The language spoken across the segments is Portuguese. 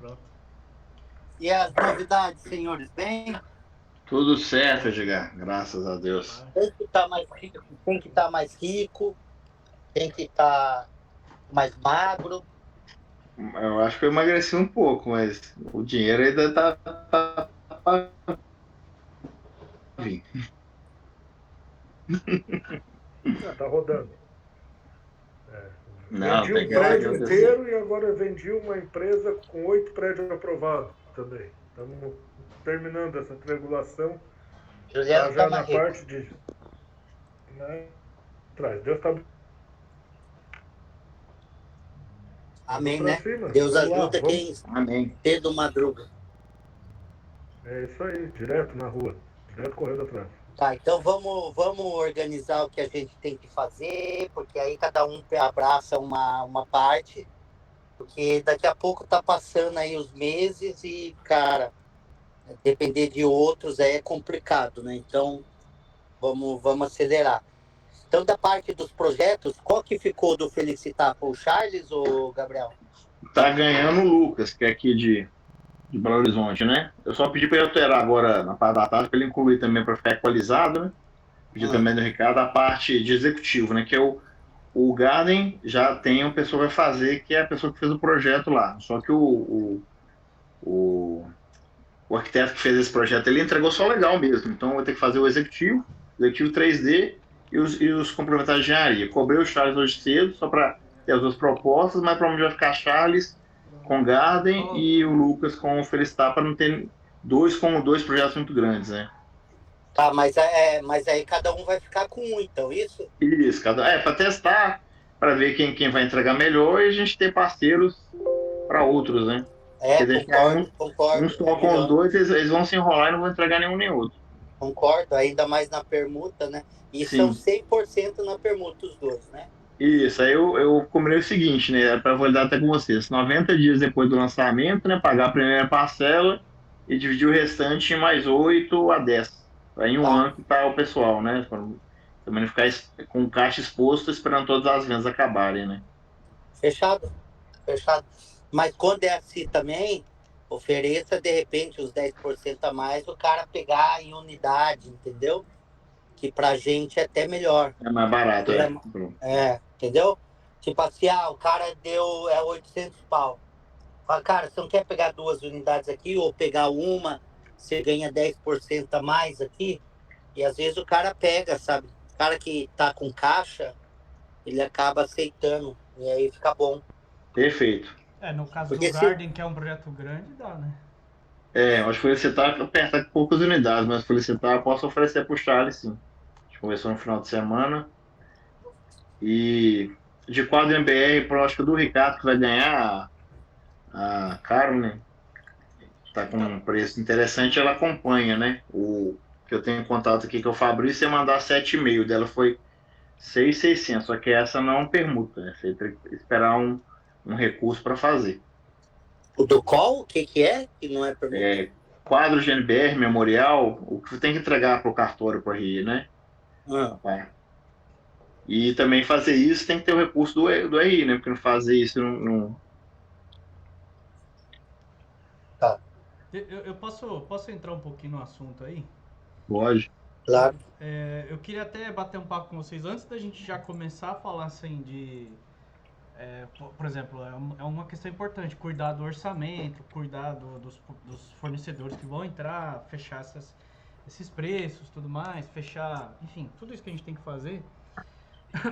Pronto. E as novidades, senhores, bem? Tudo certo, Edgar, graças a Deus. Quem que tá mais rico? Quem que tá mais rico? Quem que tá mais magro? Eu acho que eu emagreci um pouco, mas o dinheiro ainda tá pra vir. Tá rodando. Não, Vendi tem um que prédio agradecer. inteiro e agora vendi uma empresa com 8 prédios aprovados também. Estamos terminando essa triangulação. Juliano Já tá na mais rico. parte de. Né, atrás. Deus está Amém, para né? cima. Deus Vamos lá, ajuda vamos. quem Amém. cedo madruga. É isso aí, direto na rua, direto correndo atrás. Tá, então vamos organizar o que a gente tem que fazer, porque aí cada um abraça uma parte, porque daqui a pouco tá passando aí os meses e, cara, depender de outros é complicado, né? Então vamos acelerar. Então, da parte dos projetos, qual que ficou do Felicitar? Foi o Charles ou Gabriel? Tá ganhando o Lucas, que é aqui de Belo Horizonte, né? Eu só pedi para ele alterar agora na parte da tarde, para ele incluir também para ficar equalizado, né? Pedi também do Ricardo a parte de executivo, né? Que é o Garden já tem uma pessoa que vai fazer, que é a pessoa que fez o projeto lá. Só que o, o arquiteto que fez esse projeto, ele entregou só legal mesmo. Então, eu vou ter que fazer o executivo 3D e os complementares de engenharia. Cobrei o Charles hoje cedo, só para ter as duas propostas, mas provavelmente vai ficar Charles com Garden e o Lucas com o Felicitar, para não ter dois projetos muito grandes, né? Tá, mas aí cada um vai ficar com um, então, isso? Isso, para testar, para ver quem vai entregar melhor e a gente ter parceiros para outros, né? É, Porque deixar um concordo. É só com os melhor. dois, eles vão se enrolar e não vão entregar nenhum nem outro. Concordo, ainda mais na permuta, né? E são Sim. 100% na permuta os dois, né? Isso, aí eu combinei o seguinte, né? Para validar até com vocês: 90 dias depois do lançamento, né? Pagar a primeira parcela e dividir o restante em mais 8 a 10. Aí em um Tá. ano que tá o pessoal, né? Pra também não ficar com o caixa exposto esperando todas as vendas acabarem, né? Fechado? Fechado. Mas quando é assim também, ofereça de repente os 10% a mais, o cara pegar em unidade, entendeu? Que pra gente é até melhor. É mais barato, é. Entendeu? Tipo assim, o cara deu 800 pau. Fala, cara, você não quer pegar 2 unidades aqui ou pegar uma, você ganha 10% a mais aqui? E às vezes o cara pega, sabe? O cara que tá com caixa, ele acaba aceitando. E aí fica bom. Perfeito. No caso do Porque se. Garden, que é um projeto grande, dá, né? Acho que felicitar aperta com poucas unidades, mas felicitar eu posso oferecer para o Charles, sim. A gente conversou no final de semana. E de quadro MBR, acho que do Ricardo que vai ganhar a Carmen, está com Então, um preço interessante, ela acompanha, né? O que eu tenho contato aqui, que é o Fabrício, ia mandar 7,5, dela foi 6,600, só que essa não é um permuta, né? Você tem que esperar um recurso para fazer. O do qual? O que que é? Que não é permuta? Quadro de NBR, memorial, o que você tem que entregar para o cartório, para RI, né? Ah, E também fazer isso tem que ter o recurso do RI, né? Porque não fazer isso não tá. eu posso entrar um pouquinho no assunto aí? pode. Claro. Eu queria até bater um papo com vocês antes da gente já começar a falar assim de. Por exemplo, é uma questão importante, cuidar do orçamento, cuidar dos fornecedores que vão entrar, fechar esses preços, tudo mais, fechar, enfim, tudo isso que a gente tem que fazer.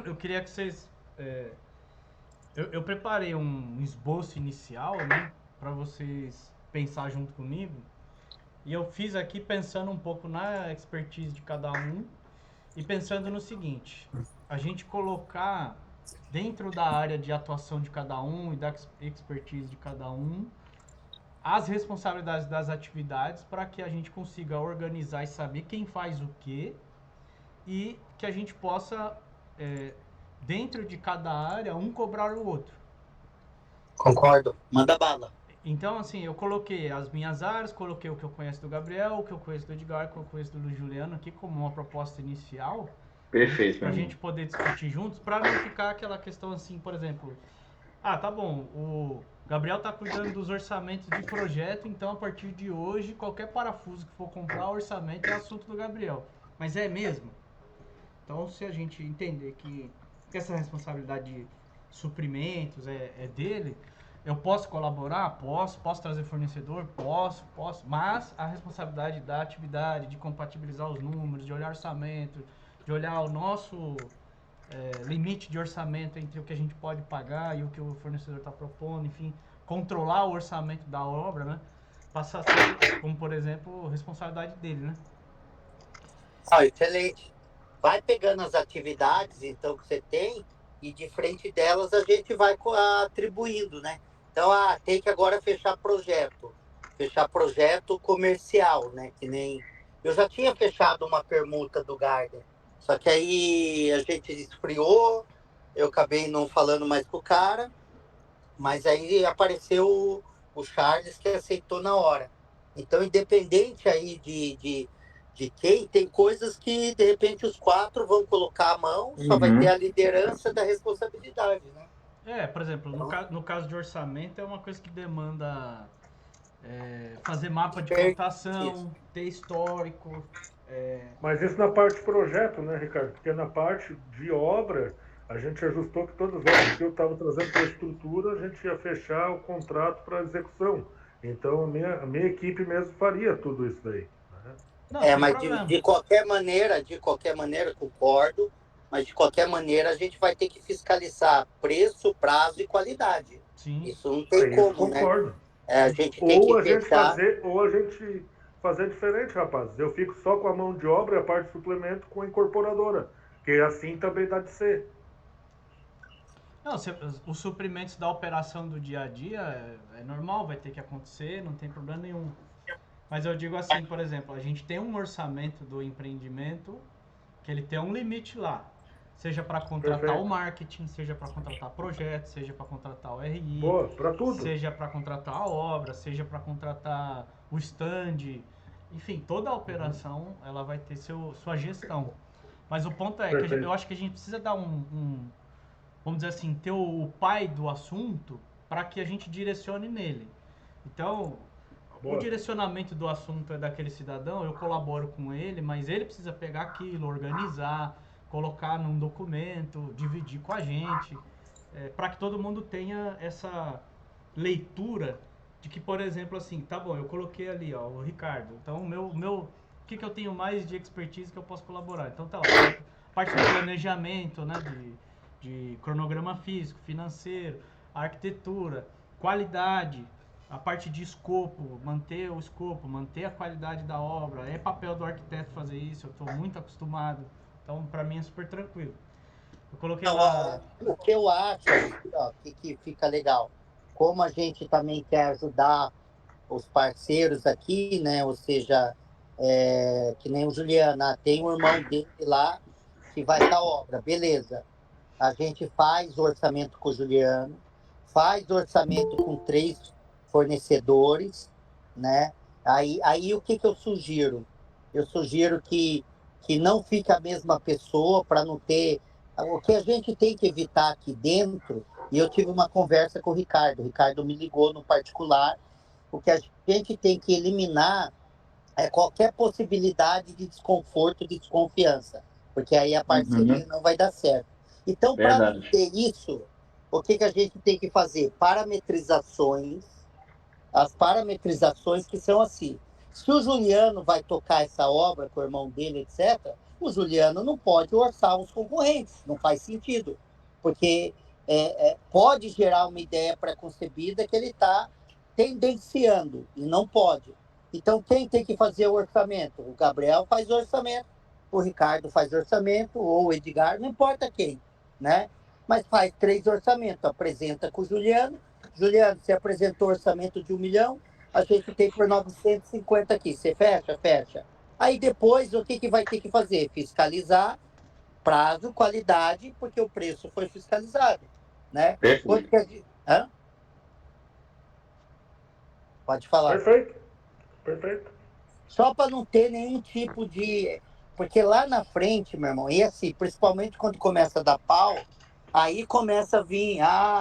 Eu queria que vocês. Eu preparei um esboço inicial, né, para vocês pensar junto comigo. E eu fiz aqui pensando um pouco na expertise de cada um e pensando no seguinte: a gente colocar dentro da área de atuação de cada um e da expertise de cada um as responsabilidades das atividades para que a gente consiga organizar e saber quem faz o quê e que a gente possa, dentro de cada área, um cobrar o outro. Concordo. Manda bala. Então, assim, eu coloquei as minhas áreas, coloquei o que eu conheço do Gabriel, o que eu conheço do Edgar, o que eu conheço do Juliano aqui como uma proposta inicial Perfeito, para a meu gente amigo. poder discutir juntos, para não ficar aquela questão assim, por exemplo, Ah, tá bom. O Gabriel tá cuidando dos orçamentos de projeto, então a partir de hoje, qualquer parafuso que for comprar, orçamento é assunto do Gabriel. Mas é mesmo? Então, se a gente entender que essa responsabilidade de suprimentos é dele, eu posso colaborar? Posso trazer fornecedor? Posso. Mas a responsabilidade da atividade, de compatibilizar os números, de olhar orçamento, de olhar o nosso limite de orçamento entre o que a gente pode pagar e o que o fornecedor está propondo, enfim, controlar o orçamento da obra, né? Passa a ser, como por exemplo, responsabilidade dele, né? Ah, excelente. Vai pegando as atividades, então, que você tem, e de frente delas a gente vai atribuindo, né? Então, tem que agora fechar projeto comercial, né? Que nem eu já tinha fechado uma permuta do Gardner, só que aí a gente esfriou, eu acabei não falando mais com o cara, mas aí apareceu o Charles que aceitou na hora. Então, independente aí de quem, tem coisas que, de repente, os quatro vão colocar a mão, só vai ter Uhum. a liderança da responsabilidade, né? Por exemplo, no caso de orçamento é uma coisa que demanda fazer mapa de Isso. cotação, ter histórico. Mas isso na parte de projeto, né, Ricardo? Porque na parte de obra, a gente ajustou que todas as obras que eu estava trazendo para a estrutura, a gente ia fechar o contrato para execução. Então, a minha equipe mesmo faria tudo isso daí. Né? Não, sem Mas problema. de qualquer maneira, concordo, mas de qualquer maneira a gente vai ter que fiscalizar preço, prazo e qualidade. Sim. Isso não tem Isso como, né? concordo. A gente tem que fechar. Ou a gente fazer diferente, rapaz. Eu fico só com a mão de obra e a parte de suplemento com a incorporadora. Que assim também dá de ser. Não, os suprimentos da operação do dia a dia é normal, vai ter que acontecer, não tem problema nenhum. Mas eu digo assim, por exemplo, a gente tem um orçamento do empreendimento que ele tem um limite lá. Seja para contratar o Perfeito. marketing, seja para contratar projeto, seja para contratar o RI, Boa, para tudo. seja para contratar a obra, seja para contratar o stand. Enfim, toda a operação ela vai ter sua gestão. Mas o ponto é que eu Perfeito. acho que a gente precisa dar vamos dizer assim, ter o pai do assunto para que a gente direcione nele. Então, o Boa. direcionamento do assunto é daquele cidadão, eu colaboro com ele, mas ele precisa pegar aquilo, organizar, colocar num documento, dividir com a gente, para que todo mundo tenha essa leitura de que, por exemplo, assim, tá bom, eu coloquei ali, ó, o Ricardo, então o que eu tenho mais de expertise que eu posso colaborar? Então tá lá, parte do planejamento, né, de cronograma físico, financeiro, arquitetura, qualidade, a parte de escopo, manter o escopo, manter a qualidade da obra. É papel do arquiteto fazer isso, eu estou muito acostumado. Então, para mim é super tranquilo. Eu coloquei Não, lá. o que eu acho ó, que fica legal, como a gente também quer ajudar os parceiros aqui, né? Ou seja, que nem o Juliano, tem um irmão dele lá que vai dar obra, beleza. A gente faz o orçamento com o Juliano, faz o orçamento com 3 fornecedores, né? Aí o que eu sugiro? Eu sugiro que não fique a mesma pessoa para não ter. O que a gente tem que evitar aqui dentro, e eu tive uma conversa com o Ricardo me ligou no particular, o que a gente tem que eliminar é qualquer possibilidade de desconforto, de desconfiança, porque aí a parceria Uhum. não vai dar certo. Então, para não Verdade. ter isso, o que a gente tem que fazer? Parametrizações, as parametrizações que são assim. Se o Juliano vai tocar essa obra com o irmão dele, etc., o Juliano não pode orçar os concorrentes, não faz sentido, porque pode gerar uma ideia pré-concebida que ele está tendenciando, e não pode. Então, quem tem que fazer o orçamento? O Gabriel faz o orçamento, o Ricardo faz o orçamento, ou o Edgar, não importa quem, né? Mas faz 3 orçamentos, apresenta com o Juliano. Juliano, você apresentou orçamento de 1 milhão, a gente tem por 950 aqui. Você fecha? Fecha. Aí depois, o que vai ter que fazer? Fiscalizar prazo, qualidade, porque o preço foi fiscalizado, né? Quanto Perfeito. que a gente... Hã? Pode falar. Perfeito. Perfeito. Só para não ter nenhum tipo de... Porque lá na frente, meu irmão, e assim, principalmente quando começa a dar pau, Aí começa a vir,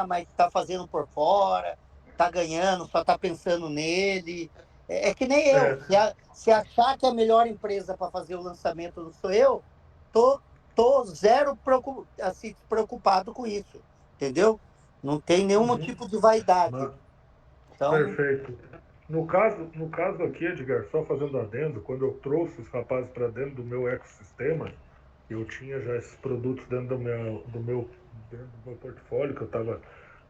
mas tá fazendo por fora, tá ganhando, só tá pensando nele. É que nem eu. É, Se achar que a melhor empresa para fazer o lançamento não sou eu, tô, tô zero assim, preocupado com isso. Entendeu? Não tem nenhum uhum, tipo de vaidade. mas, Então, perfeito. No caso aqui, Edgar, só fazendo adendo, quando eu trouxe os rapazes para dentro do meu ecossistema, eu tinha já esses produtos dentro do meu portfólio, que eu estava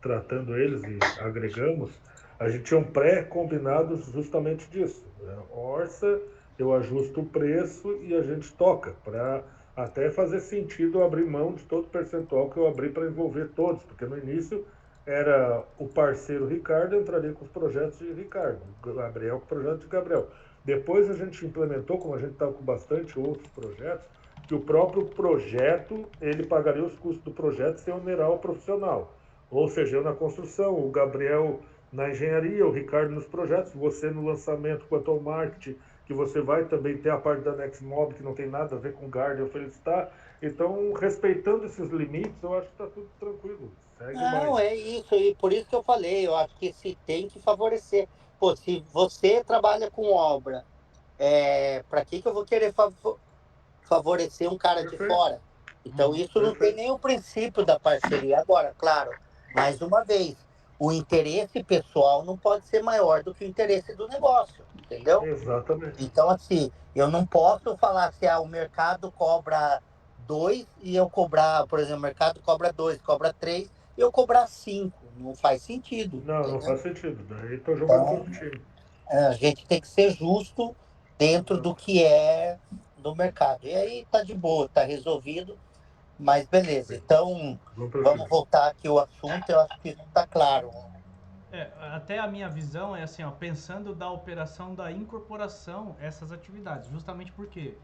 tratando eles e agregamos, a gente tinha um pré-combinados justamente disso. Orça, eu ajusto o preço e a gente toca, para até fazer sentido eu abrir mão de todo o percentual que eu abri para envolver todos, porque no início era o parceiro Ricardo, entraria com os projetos de Ricardo, o Gabriel com o projeto de Gabriel. Depois a gente implementou, como a gente estava com bastante outros projetos, que o próprio projeto, ele pagaria os custos do projeto sem onerar o profissional. Ou seja, eu na construção, o Gabriel na engenharia, o Ricardo nos projetos, você no lançamento quanto ao marketing, que você vai também ter a parte da Nextmob, que não tem nada a ver com o Guardian Felicitar. Então, respeitando esses limites, eu acho que está tudo tranquilo. Segue o não, baile. é isso. E por isso que eu falei, eu acho que se tem que favorecer. Pô, se você trabalha com obra, para que eu vou querer favorecer um cara de Perfeito, fora? Então, Uhum. isso não tem perfeito. nem o princípio da parceria. Agora, claro, mais uma vez, o interesse pessoal não pode ser maior do que o interesse do negócio, entendeu? Exatamente. Então, assim, eu não posso falar se o mercado cobra 2 e eu cobrar, por exemplo, o mercado cobra 2, cobra 3 e eu cobrar 5. Não faz sentido, Não, não entendeu? faz sentido. Daí estou jogando Então, contra o time. a gente tem que ser justo dentro do Exato. que é do mercado. E aí tá de boa, tá resolvido, mas beleza. Perfeito. Então, Vamos para vamos cima. voltar aqui ao assunto, eu acho que isso tá claro. Até a minha visão é assim, ó, pensando da operação da incorporação essas atividades, justamente porque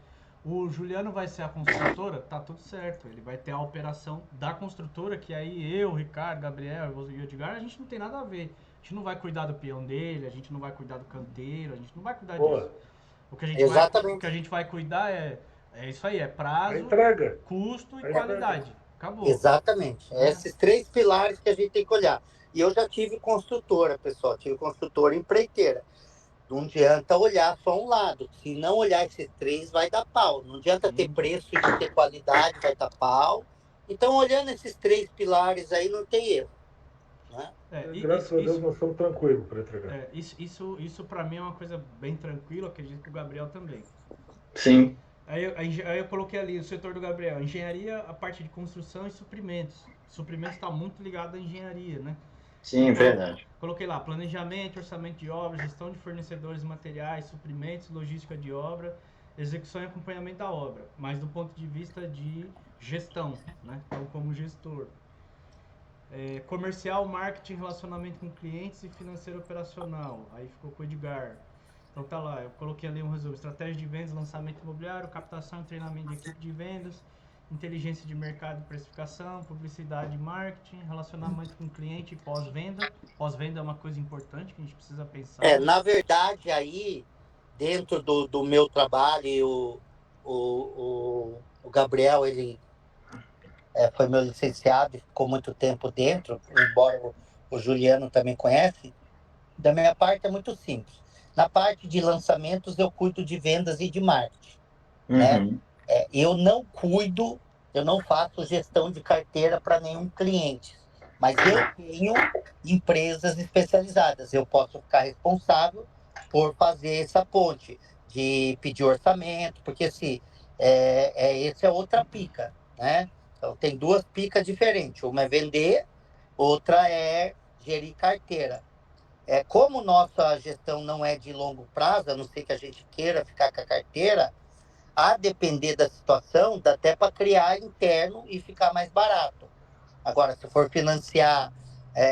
o Juliano vai ser a construtora, tá tudo certo, ele vai ter a operação da construtora, que aí eu, Ricardo, Gabriel e o Edgar, a gente não tem nada a ver. A gente não vai cuidar do peão dele, a gente não vai cuidar do canteiro, a gente não vai cuidar disso. Boa. O que a Exatamente, gente vai cuidar é isso aí, é A prazo, entrega. custo e A entrega. qualidade. Acabou, exatamente. né? Esses três pilares que a gente tem que olhar. E eu já tive construtora, pessoal, tive construtora empreiteira. Não adianta olhar só um lado. Se não olhar esses três, vai dar pau. Não adianta ter Sim. preço e não ter qualidade, vai dar pau. Então, olhando esses três pilares aí, não tem erro. Né? Graças a Deus nós estamos tranquilos para entregar. Isso para mim é uma coisa bem tranquila, acredito que o Gabriel também. Sim, Aí eu coloquei ali o setor do Gabriel, engenharia, a parte de construção e suprimentos. Suprimentos está muito ligado à engenharia, né? Então sim, verdade. coloquei lá planejamento, orçamento de obra, gestão de fornecedores de materiais, suprimentos, logística de obra, execução e acompanhamento da obra, mas do ponto de vista de gestão, né? Então como gestor. Comercial, marketing, relacionamento com clientes e financeiro operacional. Aí ficou com o Edgar. Então tá lá, eu coloquei ali um resumo: estratégia de vendas, lançamento imobiliário, captação e treinamento de equipe de vendas, inteligência de mercado e precificação, publicidade e marketing, relacionamento com cliente e pós-venda. Pós-venda é uma coisa importante que a gente precisa pensar. Na verdade, aí, dentro do meu trabalho, o Gabriel, ele foi meu licenciado e ficou muito tempo dentro, embora o Juliano também conhece. Da minha parte é muito simples. Na parte de lançamentos, eu cuido de vendas e de marketing, né? Uhum. Eu não faço gestão de carteira para nenhum cliente, mas eu tenho empresas especializadas. Eu posso ficar responsável por fazer essa ponte, de pedir orçamento, porque assim, essa é outra pica, né? Então, tem duas picas diferentes. Uma é vender, outra é gerir carteira. Como nossa gestão não é de longo prazo, a não ser que a gente queira ficar com a carteira, a depender da situação, dá até para criar interno e ficar mais barato. Agora, se for financiar,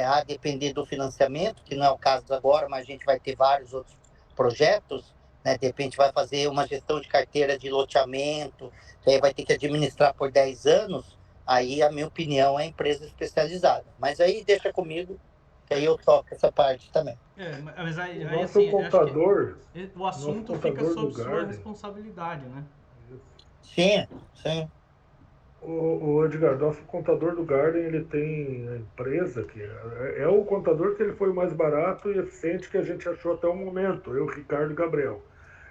a depender do financiamento, que não é o caso agora, mas a gente vai ter vários outros projetos, né? De repente vai fazer uma gestão de carteira de loteamento, que aí vai ter que administrar por 10 anos, aí a minha opinião é empresa especializada. Mas aí deixa comigo, que aí eu toco essa parte também. Mas O aí nosso assim, eu acho que contador, o assunto fica do sob sua Garden, responsabilidade, né? Sim, sim. O Edgar, nosso contador do Garden, ele tem a empresa que é o contador que ele foi o mais barato e eficiente que a gente achou até o momento, eu, Ricardo e Gabriel.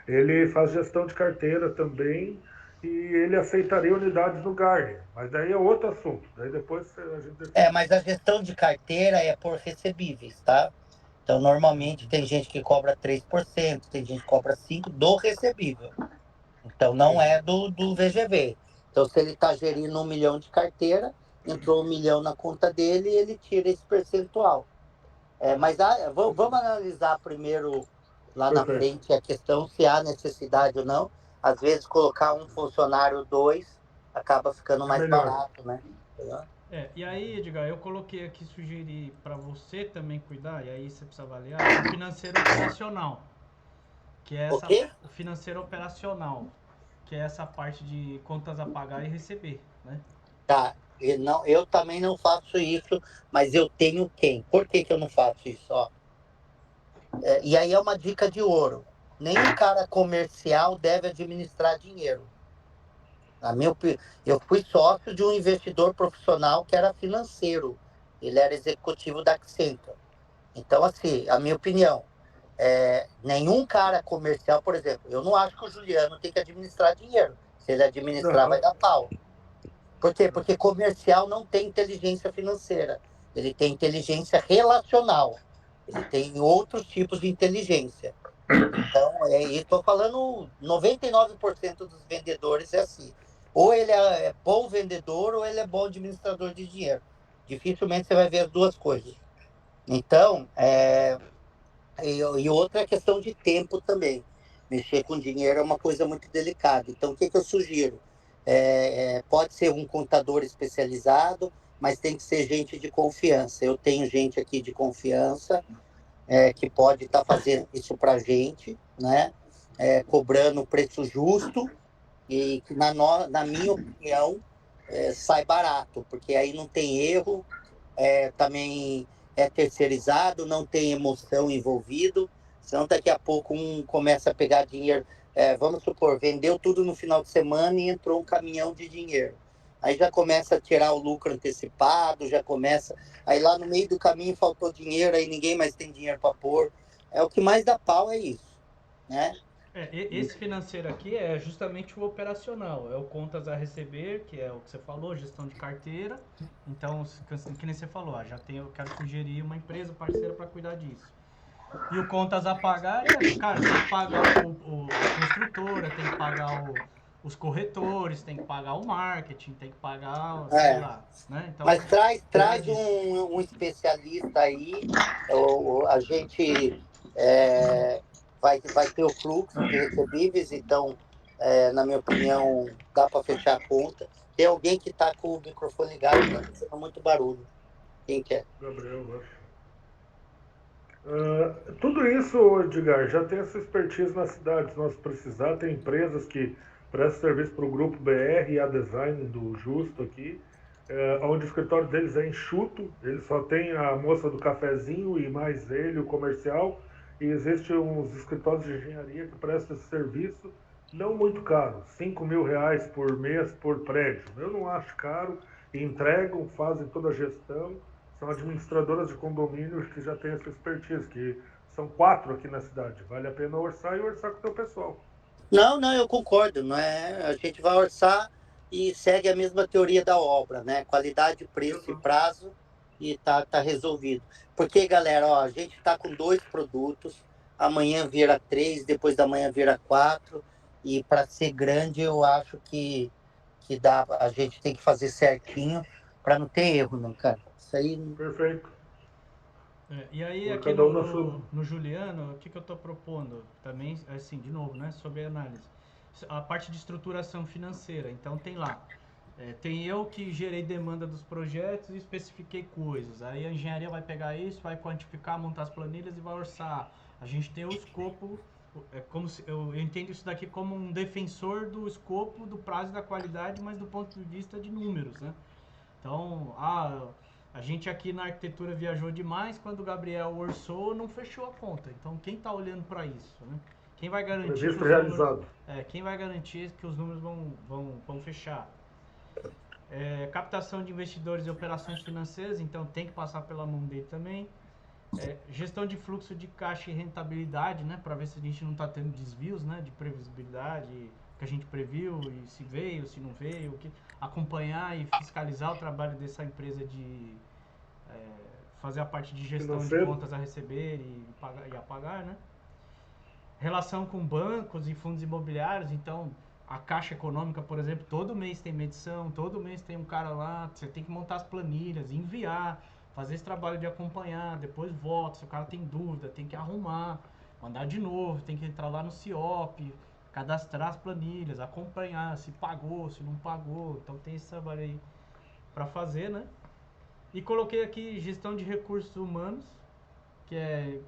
Ele faz gestão de carteira também e ele aceitaria unidades no Garden, mas daí é outro assunto. Daí depois a gente decide. Mas a gestão de carteira é por recebíveis, tá? Então, normalmente tem gente que cobra 3%, tem gente que cobra 5% do recebível. Então, não é do VGV. Então, se ele está gerindo 1 milhão de carteira, entrou 1 milhão na conta dele e ele tira esse percentual. Mas vamos analisar primeiro lá na Perfeito. frente a questão se há necessidade ou não. Às vezes, colocar um funcionário, 2, acaba ficando mais Melhor. barato, né? E aí, Edgar, eu coloquei aqui, sugeri para você também cuidar, e aí você precisa avaliar, o financeiro operacional. Que é O quê? o financeiro operacional, que é essa parte de contas a pagar e receber, né? Tá. Eu também não faço isso, mas eu tenho quem? Por que eu não faço isso? Ó, e aí é uma dica de ouro. Nenhum cara comercial deve administrar dinheiro. Eu fui sócio de um investidor profissional que era financeiro. Ele era executivo da Accenture. Então, assim, a minha opinião, nenhum cara comercial, por exemplo, eu não acho que o Juliano tem que administrar dinheiro. Se ele administrar, vai dar pau. Por quê? Porque comercial não tem inteligência financeira. Ele tem inteligência relacional. Ele tem outros tipos de inteligência. Então, estou falando 99% dos vendedores é assim. Ou ele é bom vendedor ou ele é bom administrador de dinheiro. Dificilmente você vai ver as duas coisas. Então, e outra é questão de tempo também. Mexer com dinheiro é uma coisa muito delicada. Então, o que eu sugiro? Pode ser um contador especializado, mas tem que ser gente de confiança. Eu tenho gente aqui de confiança que pode estar fazendo isso para a gente, né? Cobrando o preço justo e que, na minha opinião, sai barato, porque aí não tem erro, também é terceirizado, não tem emoção envolvido, senão daqui a pouco um começa a pegar dinheiro, vamos supor, vendeu tudo no final de semana e entrou um caminhão de dinheiro. Aí já começa a tirar o lucro antecipado, já começa... Aí lá no meio do caminho faltou dinheiro, aí ninguém mais tem dinheiro para pôr. O que mais dá pau é isso, né? Esse financeiro aqui é justamente o operacional, é o contas a receber, que é o que você falou, gestão de carteira. Então, que nem você falou, eu quero sugerir uma empresa parceira para cuidar disso. E o contas a pagar, cara, tem que pagar a construtora, tem que pagar os corretores, tem que pagar o marketing, tem que pagar, sei lá, né? Então, mas traz um especialista aí, a gente vai ter o fluxo de recebíveis, então, na minha opinião, dá para fechar a conta. Tem alguém que está com o microfone ligado, está fazendo muito barulho. Quem que é? Gabriel, eu acho. Tudo isso, Edgar, já tem essa expertise na cidade. Se nós precisar, tem empresas que prestam serviço para o Grupo BR e a Design do Justo aqui, onde o escritório deles é enxuto, ele só tem a moça do cafezinho e mais ele, o comercial, e existem uns escritórios de engenharia que prestam esse serviço, não muito caro, R$ 5.000 por mês por prédio. Eu não acho caro, entregam, fazem toda a gestão, são administradoras de condomínios que já têm essa expertise, que são 4 aqui na cidade. Vale a pena orçar e orçar com o teu pessoal. Não, eu concordo. Não é? A gente vai orçar e segue a mesma teoria da obra, né? Qualidade, preço e prazo, e tá resolvido. Porque, galera, a gente está com 2 produtos, amanhã vira 3, depois da manhã vira 4, e para ser grande eu acho que a gente tem que fazer certinho para não ter erro, não, cara. Isso aí. Perfeito. E aí, Por aqui cada um na sua. no Juliano, o que eu estou propondo? Também, assim, de novo, né, sobre a análise. A parte de estruturação financeira. Então, tem lá. Tem eu que gerei demanda dos projetos e especifiquei coisas. Aí a engenharia vai pegar isso, vai quantificar, montar as planilhas e vai orçar. A gente tem o escopo. Eu entendo isso daqui como um defensor do escopo, do prazo e da qualidade, mas do ponto de vista de números, né? Então, a gente aqui na arquitetura viajou demais, quando o Gabriel orçou, não fechou a conta. Então, quem está olhando para isso, né? Quem vai garantir Previsto realizado. quem vai garantir que os números vão fechar? Captação de investidores e operações financeiras, então tem que passar pela mão dele também. Gestão de fluxo de caixa e rentabilidade, né, para ver se a gente não está tendo desvios, né, de previsibilidade que a gente previu e se veio, se não veio, acompanhar e fiscalizar o trabalho dessa empresa de fazer a parte de gestão Financeiro. de contas a receber e a pagar, né? Relação com bancos e fundos imobiliários, então a Caixa Econômica, por exemplo, todo mês tem medição, todo mês tem um cara lá, você tem que montar as planilhas, enviar, fazer esse trabalho de acompanhar, depois volta, se o cara tem dúvida, tem que arrumar, mandar de novo, tem que entrar lá no CIOP, cadastrar as planilhas, acompanhar se pagou, se não pagou, então tem esse trabalho aí para fazer, né? E coloquei aqui gestão de recursos humanos, que é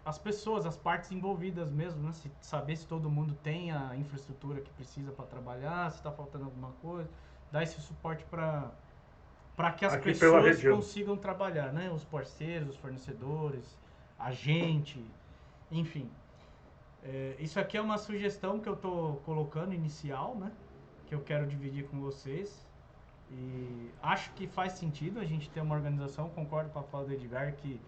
as pessoas, as partes envolvidas mesmo, né? Saber se todo mundo tem a infraestrutura que precisa para trabalhar, se está faltando alguma coisa, dar esse suporte para que as Aqui pela pessoas região. consigam trabalhar, né? Os parceiros, os fornecedores, a gente, enfim. Isso aqui é uma sugestão que eu estou colocando inicial, né? Que eu quero dividir com vocês. E acho que faz sentido a gente ter uma organização, concordo com a fala do Edgar, que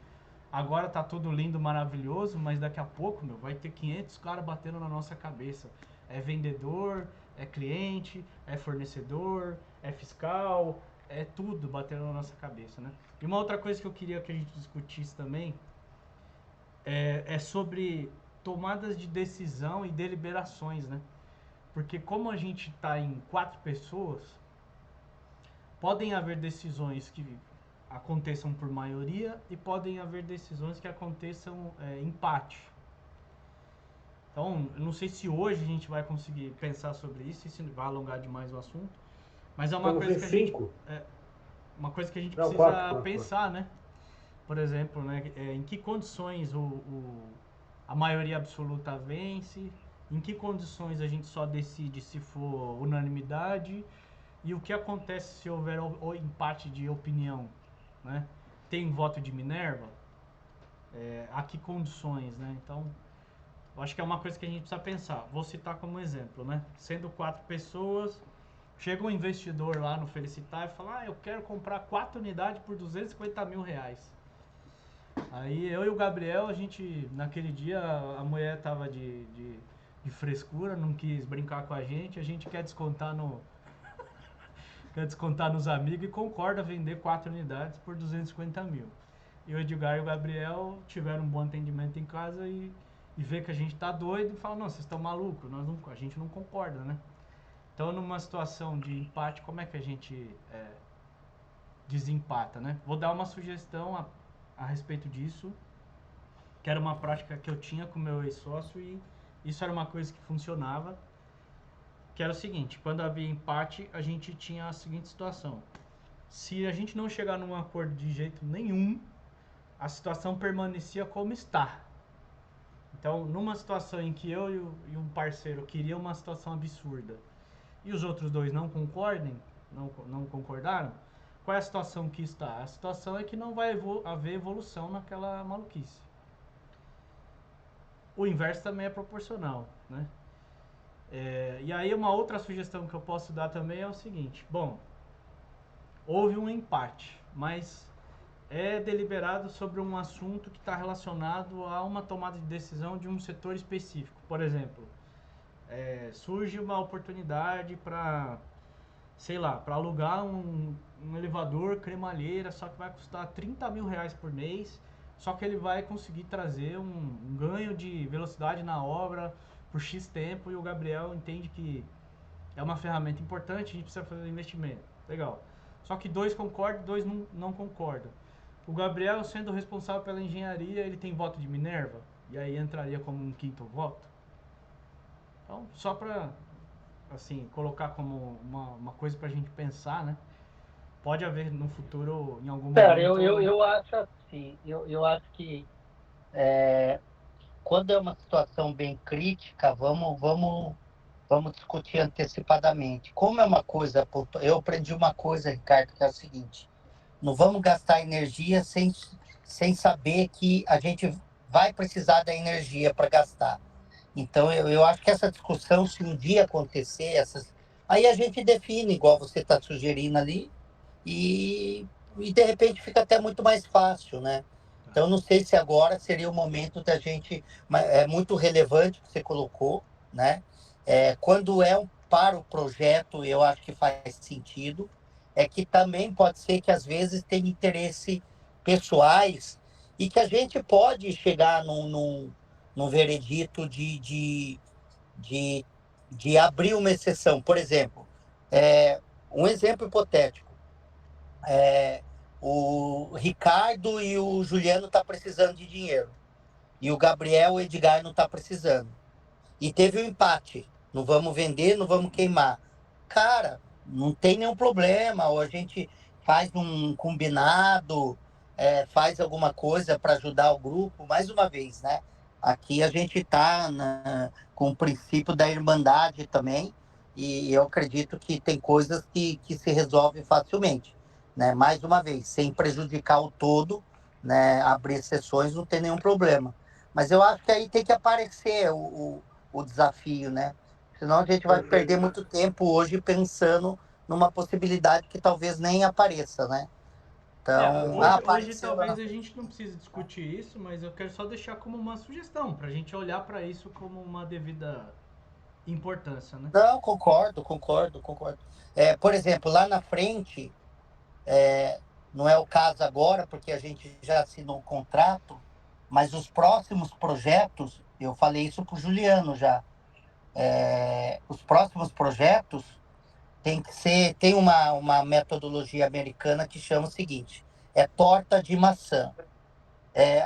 agora tá tudo lindo, maravilhoso, mas daqui a pouco, vai ter 500 caras batendo na nossa cabeça. É vendedor, é cliente, é fornecedor, é fiscal, é tudo batendo na nossa cabeça, né? E uma outra coisa que eu queria que a gente discutisse também é sobre tomadas de decisão e deliberações, né? Porque como a gente tá em 4 pessoas, podem haver decisões que aconteçam por maioria e podem haver decisões que aconteçam empate. Então, eu não sei se hoje a gente vai conseguir pensar sobre isso e se vai alongar demais o assunto, mas é uma coisa que a gente Não, precisa quatro. pensar, né? Por exemplo, né, em que condições a maioria absoluta vence, em que condições a gente só decide se for unanimidade. E o que acontece se houver o empate de opinião, né? Tem voto de Minerva? A que condições, né? Então, eu acho que é uma coisa que a gente precisa pensar. Vou citar como exemplo, né? Sendo 4 pessoas, chega um investidor lá no Felicitar e fala: eu quero comprar 4 unidades por 250 mil reais. Aí eu e o Gabriel, a gente, naquele dia, a mulher tava de frescura, não quis brincar com a gente quer descontar nos amigos e concorda vender 4 unidades por 250 mil. E o Edgar e o Gabriel tiveram um bom atendimento em casa e vê que a gente tá doido e fala: não, vocês estão malucos, a gente não concorda, né? Então, numa situação de empate, como é que a gente desempata, né? Vou dar uma sugestão a respeito disso, que era uma prática que eu tinha com o meu ex-sócio e isso era uma coisa que funcionava. Que era o seguinte: quando havia empate, a gente tinha a seguinte situação. Se a gente não chegar num acordo de jeito nenhum, a situação permanecia como está. Então, numa situação em que eu e um parceiro queriam uma situação absurda e os outros dois não concordaram, qual é a situação que está? A situação é que não vai haver evolução naquela maluquice. O inverso também é proporcional, né? E aí uma outra sugestão que eu posso dar também é o seguinte: bom, houve um empate, mas é deliberado sobre um assunto que está relacionado a uma tomada de decisão de um setor específico. Por exemplo, surge uma oportunidade para, sei lá, para alugar um elevador cremalheira, só que vai custar 30 mil reais por mês, só que ele vai conseguir trazer um ganho de velocidade na obra por X tempo, e o Gabriel entende que é uma ferramenta importante, a gente precisa fazer investimento. Legal. Só que 2 concordam, 2 não concordam. O Gabriel, sendo responsável pela engenharia, ele tem voto de Minerva, e aí entraria como um 5º voto. Então, só para assim, colocar como uma coisa pra gente pensar, né? Pode haver no futuro, em algum momento... Cara, eu acho assim, eu acho que quando é uma situação bem crítica, vamos discutir antecipadamente. Como é uma coisa, eu aprendi uma coisa, Ricardo, que é o seguinte: não vamos gastar energia sem saber que a gente vai precisar da energia para gastar. Então, eu acho que essa discussão, se um dia acontecer, Aí a gente define, igual você está sugerindo ali, e de repente fica até muito mais fácil, né? Então, não sei se agora seria o momento da gente. É muito relevante o que você colocou, né? Quando para o projeto, eu acho que faz sentido. É que também pode ser que às vezes tenha interesse pessoais e que a gente pode chegar num veredito de, de abrir uma exceção. Por exemplo, um exemplo hipotético. É, o Ricardo e o Juliano tá precisando de dinheiro. E o Gabriel e o Edgar não tá precisando. E teve um empate. Não vamos vender, não vamos queimar. Cara, não tem nenhum problema. Ou a gente faz um combinado, faz alguma coisa para ajudar o grupo. Mais uma vez, né? Aqui a gente está com o princípio da irmandade também. E eu acredito que tem coisas que se resolvem facilmente. Né? Mais uma vez, sem prejudicar o todo, né? Abrir exceções não tem nenhum problema. Mas eu acho que aí tem que aparecer o desafio, né? Senão a gente vai perder Perfeito. muito tempo hoje pensando numa possibilidade que talvez nem apareça, né? Então, Hoje apareceu lá talvez na a frente. gente não precise discutir isso, mas eu quero só deixar como uma sugestão, pra gente olhar pra isso como uma devida importância, né? Não, concordo, concordo, concordo. Por exemplo, lá na frente, não é o caso agora, porque a gente já assinou o contrato, mas os próximos projetos, eu falei isso para o Juliano já, os próximos projetos tem uma metodologia americana que chama o seguinte, torta de maçã.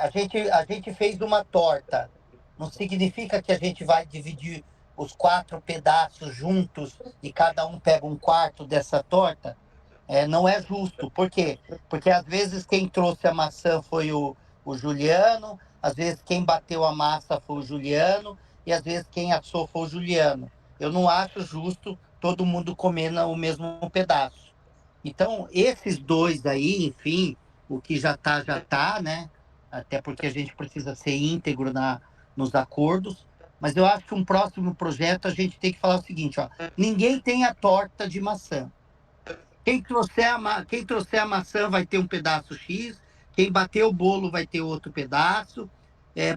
A gente fez uma torta, não significa que a gente vai dividir os 4 pedaços juntos e cada um pega um quarto dessa torta. Não é justo. Por quê? Porque às vezes quem trouxe a maçã foi o Juliano, às vezes quem bateu a massa foi o Juliano, e às vezes quem assou foi o Juliano. Eu não acho justo todo mundo comer o mesmo pedaço. Então, esses dois aí, enfim, o que já tá, né? Até porque a gente precisa ser íntegro nos acordos. Mas eu acho que um próximo projeto a gente tem que falar o seguinte, ó, ninguém tem a torta de maçã. Quem trouxer a maçã vai ter um pedaço X, quem bater o bolo vai ter outro pedaço,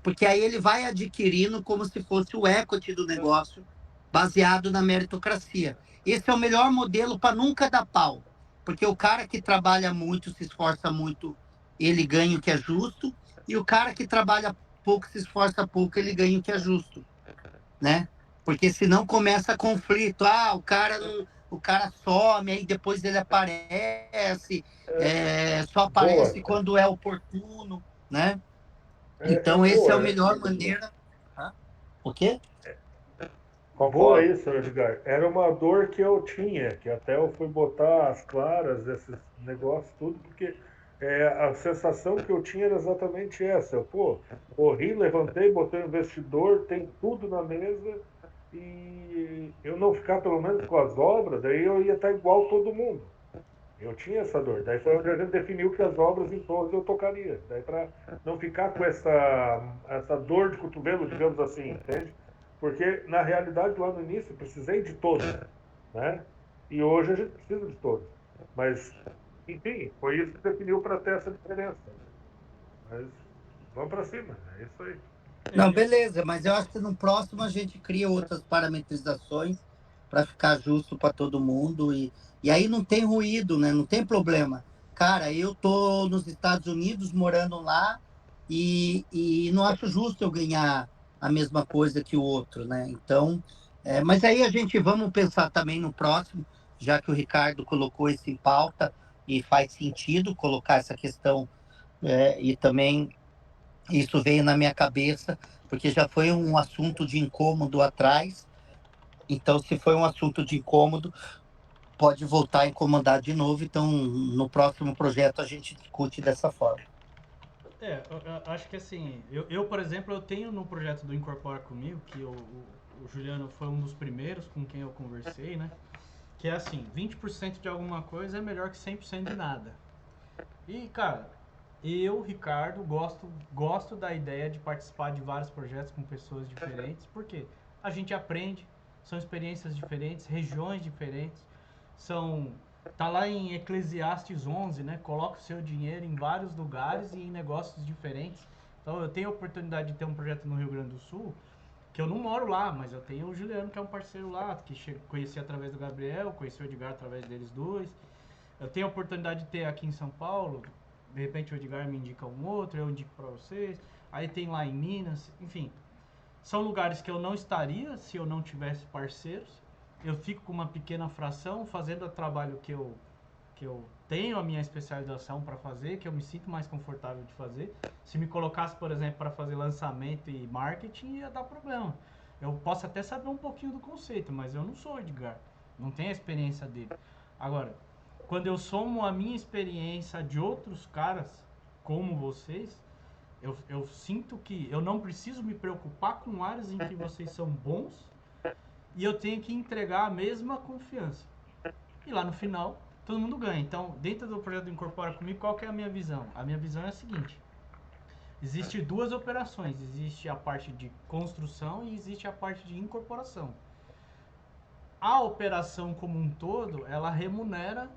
porque aí ele vai adquirindo como se fosse o equity do negócio, baseado na meritocracia. Esse é o melhor modelo para nunca dar pau, porque o cara que trabalha muito, se esforça muito, ele ganha o que é justo, e o cara que trabalha pouco, se esforça pouco, ele ganha o que é justo, né? Porque senão começa conflito. O cara some, aí depois ele aparece, só Boa. aparece quando é oportuno, né? É Então, esse é a boa. melhor maneira. Hã? O quê? Boa Concordo. isso, Edgar. Era uma dor que eu tinha, que até eu fui botar as claras, esses negócios, tudo, porque a sensação que eu tinha era exatamente essa. Corri, levantei, botei o investidor, tem tudo na mesa, e eu não ficar pelo menos com as obras, daí eu ia estar igual todo mundo. Eu tinha essa dor. Daí foi onde a gente definiu que as obras em todas eu tocaria. Daí para não ficar com essa dor de cotovelo, digamos assim, entende? Porque na realidade lá no início eu precisei de todos, né? E hoje a gente precisa de todos. Mas, enfim, foi isso que definiu para ter essa diferença. Mas vamos para cima, é isso aí. Não, beleza, mas eu acho que no próximo a gente cria outras parametrizações para ficar justo para todo mundo e aí não tem ruído, né? Não tem problema. Cara, eu tô nos Estados Unidos morando lá e não acho justo eu ganhar a mesma coisa que o outro, né? Então, mas aí a gente vamos pensar também no próximo, já que o Ricardo colocou isso em pauta e faz sentido colocar essa questão e também isso veio na minha cabeça, porque já foi um assunto de incômodo atrás. Então, se foi um assunto de incômodo, pode voltar a incomodar de novo. Então, no próximo projeto, a gente discute dessa forma. Eu acho que assim, por exemplo, eu tenho no projeto do Incorpora Comigo, que o Juliano foi um dos primeiros com quem eu conversei, né? Que é assim, 20% de alguma coisa é melhor que 100% de nada. E, cara, eu, Ricardo, gosto da ideia de participar de vários projetos com pessoas diferentes, porque a gente aprende. são experiências diferentes, regiões diferentes, tá lá em Eclesiastes 11, né? Coloca o seu dinheiro em vários lugares e em negócios diferentes. Então eu tenho a oportunidade de ter um projeto no Rio Grande do Sul, que eu não moro lá, mas eu tenho o Juliano, que é um parceiro lá, que conheci através do Gabriel, conheci o Edgar através deles dois. Eu tenho a oportunidade de ter aqui em São Paulo, de repente o Edgar me indica um outro, eu indico para vocês. Aí tem lá em Minas, enfim. São lugares que eu não estaria se eu não tivesse parceiros. Eu fico com uma pequena fração fazendo o trabalho que eu tenho a minha especialização para fazer, que eu me sinto mais confortável de fazer. Se me colocasse, por exemplo, para fazer lançamento e marketing, ia dar problema. Eu posso até saber um pouquinho do conceito, mas eu não sou o Edgar, não tenho a experiência dele. Agora, quando eu somo a minha experiência de outros caras, como vocês, eu sinto que eu não preciso me preocupar com áreas em que vocês são bons e eu tenho que entregar a mesma confiança. E lá no final, todo mundo ganha. Então, dentro do projeto do Incorpora Comigo, qual que é a minha visão? A minha visão é a seguinte: existe duas operações. Existe a parte de construção e existe a parte de incorporação. A operação como um todo, ela remunera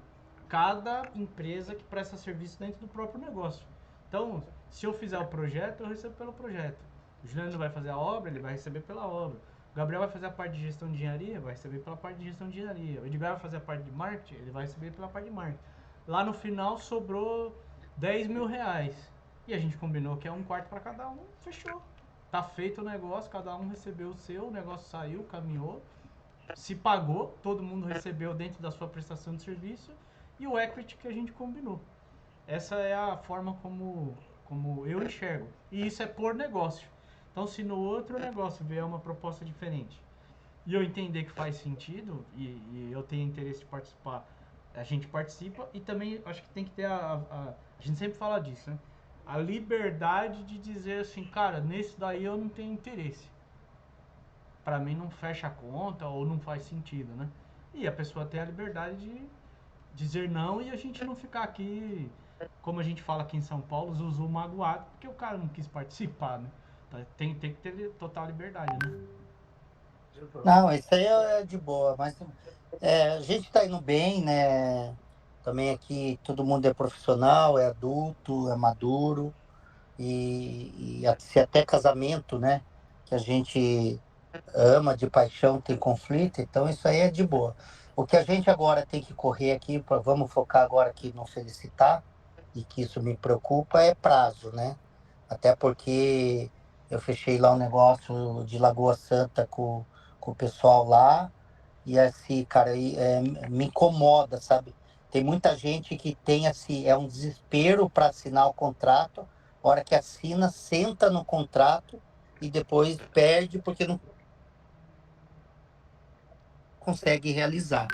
cada empresa que presta serviço dentro do próprio negócio. Então, se eu fizer o projeto, eu recebo pelo projeto. O Juliano vai fazer a obra, ele vai receber pela obra. O Gabriel vai fazer a parte de gestão de engenharia, vai receber pela parte de gestão de engenharia. O Edgar vai fazer a parte de marketing, ele vai receber pela parte de marketing. Lá no final sobrou 10 mil reais. E a gente combinou que é um quarto para cada um, fechou. Tá feito o negócio, cada um recebeu o seu, o negócio saiu, caminhou, se pagou, todo mundo recebeu dentro da sua prestação de serviço e o equity que a gente combinou. Essa é a forma como eu enxergo. E isso é por negócio. Então, se no outro negócio vier uma proposta diferente e eu entender que faz sentido e eu tenho interesse de participar, a gente participa. E também acho que tem que ter a gente sempre fala disso, né? A liberdade de dizer assim, cara, nesse daí eu não tenho interesse. Pra mim não fecha a conta ou não faz sentido, né? E a pessoa tem a liberdade de dizer não e a gente não ficar aqui, como a gente fala aqui em São Paulo, zuzu magoado, porque o cara não quis participar, né? Tem que ter total liberdade, né? Não, isso aí é de boa, mas a gente está indo bem, né? Também aqui todo mundo é profissional, é adulto, é maduro, se até casamento, né? Que a gente ama de paixão, tem conflito, então isso aí é de boa. O que a gente agora tem que correr aqui, vamos focar agora aqui no felicitar, e que isso me preocupa, é prazo, né? Até porque eu fechei lá um negócio de Lagoa Santa com o pessoal lá, e assim, cara, me incomoda, sabe? Tem muita gente que tem assim, é um desespero para assinar o contrato, a hora que assina, senta no contrato e depois perde porque não consegue realizar.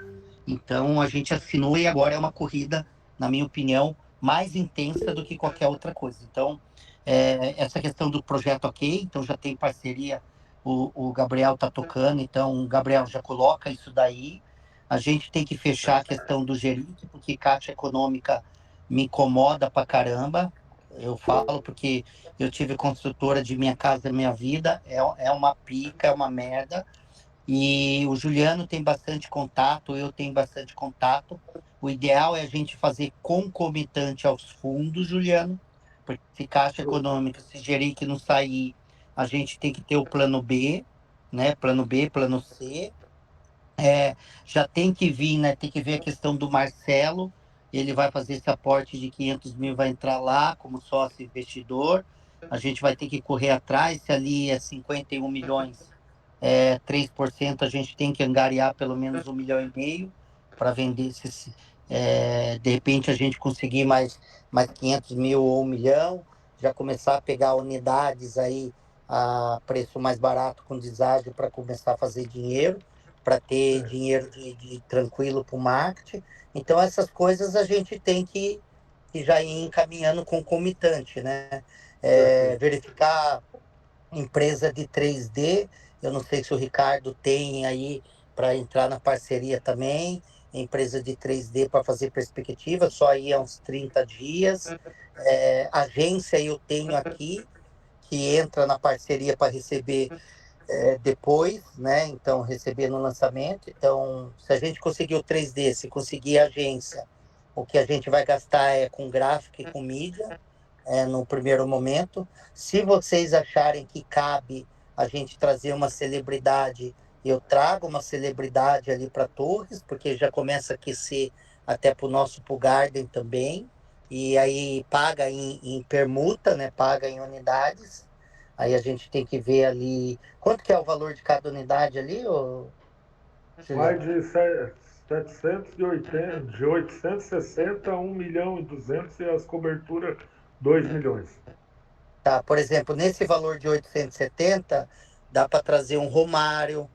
Então a gente assinou e agora é uma corrida, na minha opinião, mais intensa do que qualquer outra coisa. Então, essa questão do projeto ok, então já tem parceria, o Gabriel está tocando, então o Gabriel já coloca isso daí. A gente tem que fechar a questão do Geric, porque Caixa Econômica me incomoda pra caramba. Eu falo porque eu tive construtora de Minha Casa Minha Vida, é uma pica, é uma merda. E o Juliano tem bastante contato, eu tenho bastante contato. O ideal é a gente fazer concomitante aos fundos, Juliano, porque se Caixa Econômica, se Geric não sair, a gente tem que ter o plano B, né? Plano B, plano C. Já tem que vir, né? Tem que ver a questão do Marcelo. Ele vai fazer esse aporte de 500 mil, vai entrar lá como sócio investidor. A gente vai ter que correr atrás, se ali é 51 milhões, 3%, a gente tem que angariar pelo menos 1,5 milhão para vender. De repente a gente conseguir mais 500 mil ou 1 milhão, já começar a pegar unidades aí a preço mais barato com deságio para começar a fazer dinheiro, para ter dinheiro de tranquilo para o marketing. Então essas coisas a gente tem que já ir encaminhando concomitante, né? Verificar empresa de 3D, eu não sei se o Ricardo tem aí para entrar na parceria também, empresa de 3D para fazer perspectiva, só aí há uns 30 dias. Agência eu tenho aqui, que entra na parceria para receber depois, né? Então, receber no lançamento. Então, se a gente conseguir o 3D, se conseguir a agência, o que a gente vai gastar é com gráfico e com mídia, no primeiro momento. Se vocês acharem que cabe a gente trazer uma celebridade, eu trago uma celebridade ali para Torres, porque já começa a aquecer até para o nosso Pool Garden também. E aí paga em permuta, né? Paga em unidades. Aí a gente tem que ver ali. Quanto que é o valor de cada unidade ali, ô, Mais Juliano? de 780, de 860 a 1 milhão e 200 e as coberturas 2 milhões. Tá, por exemplo, nesse valor de 870, dá para trazer um Romário,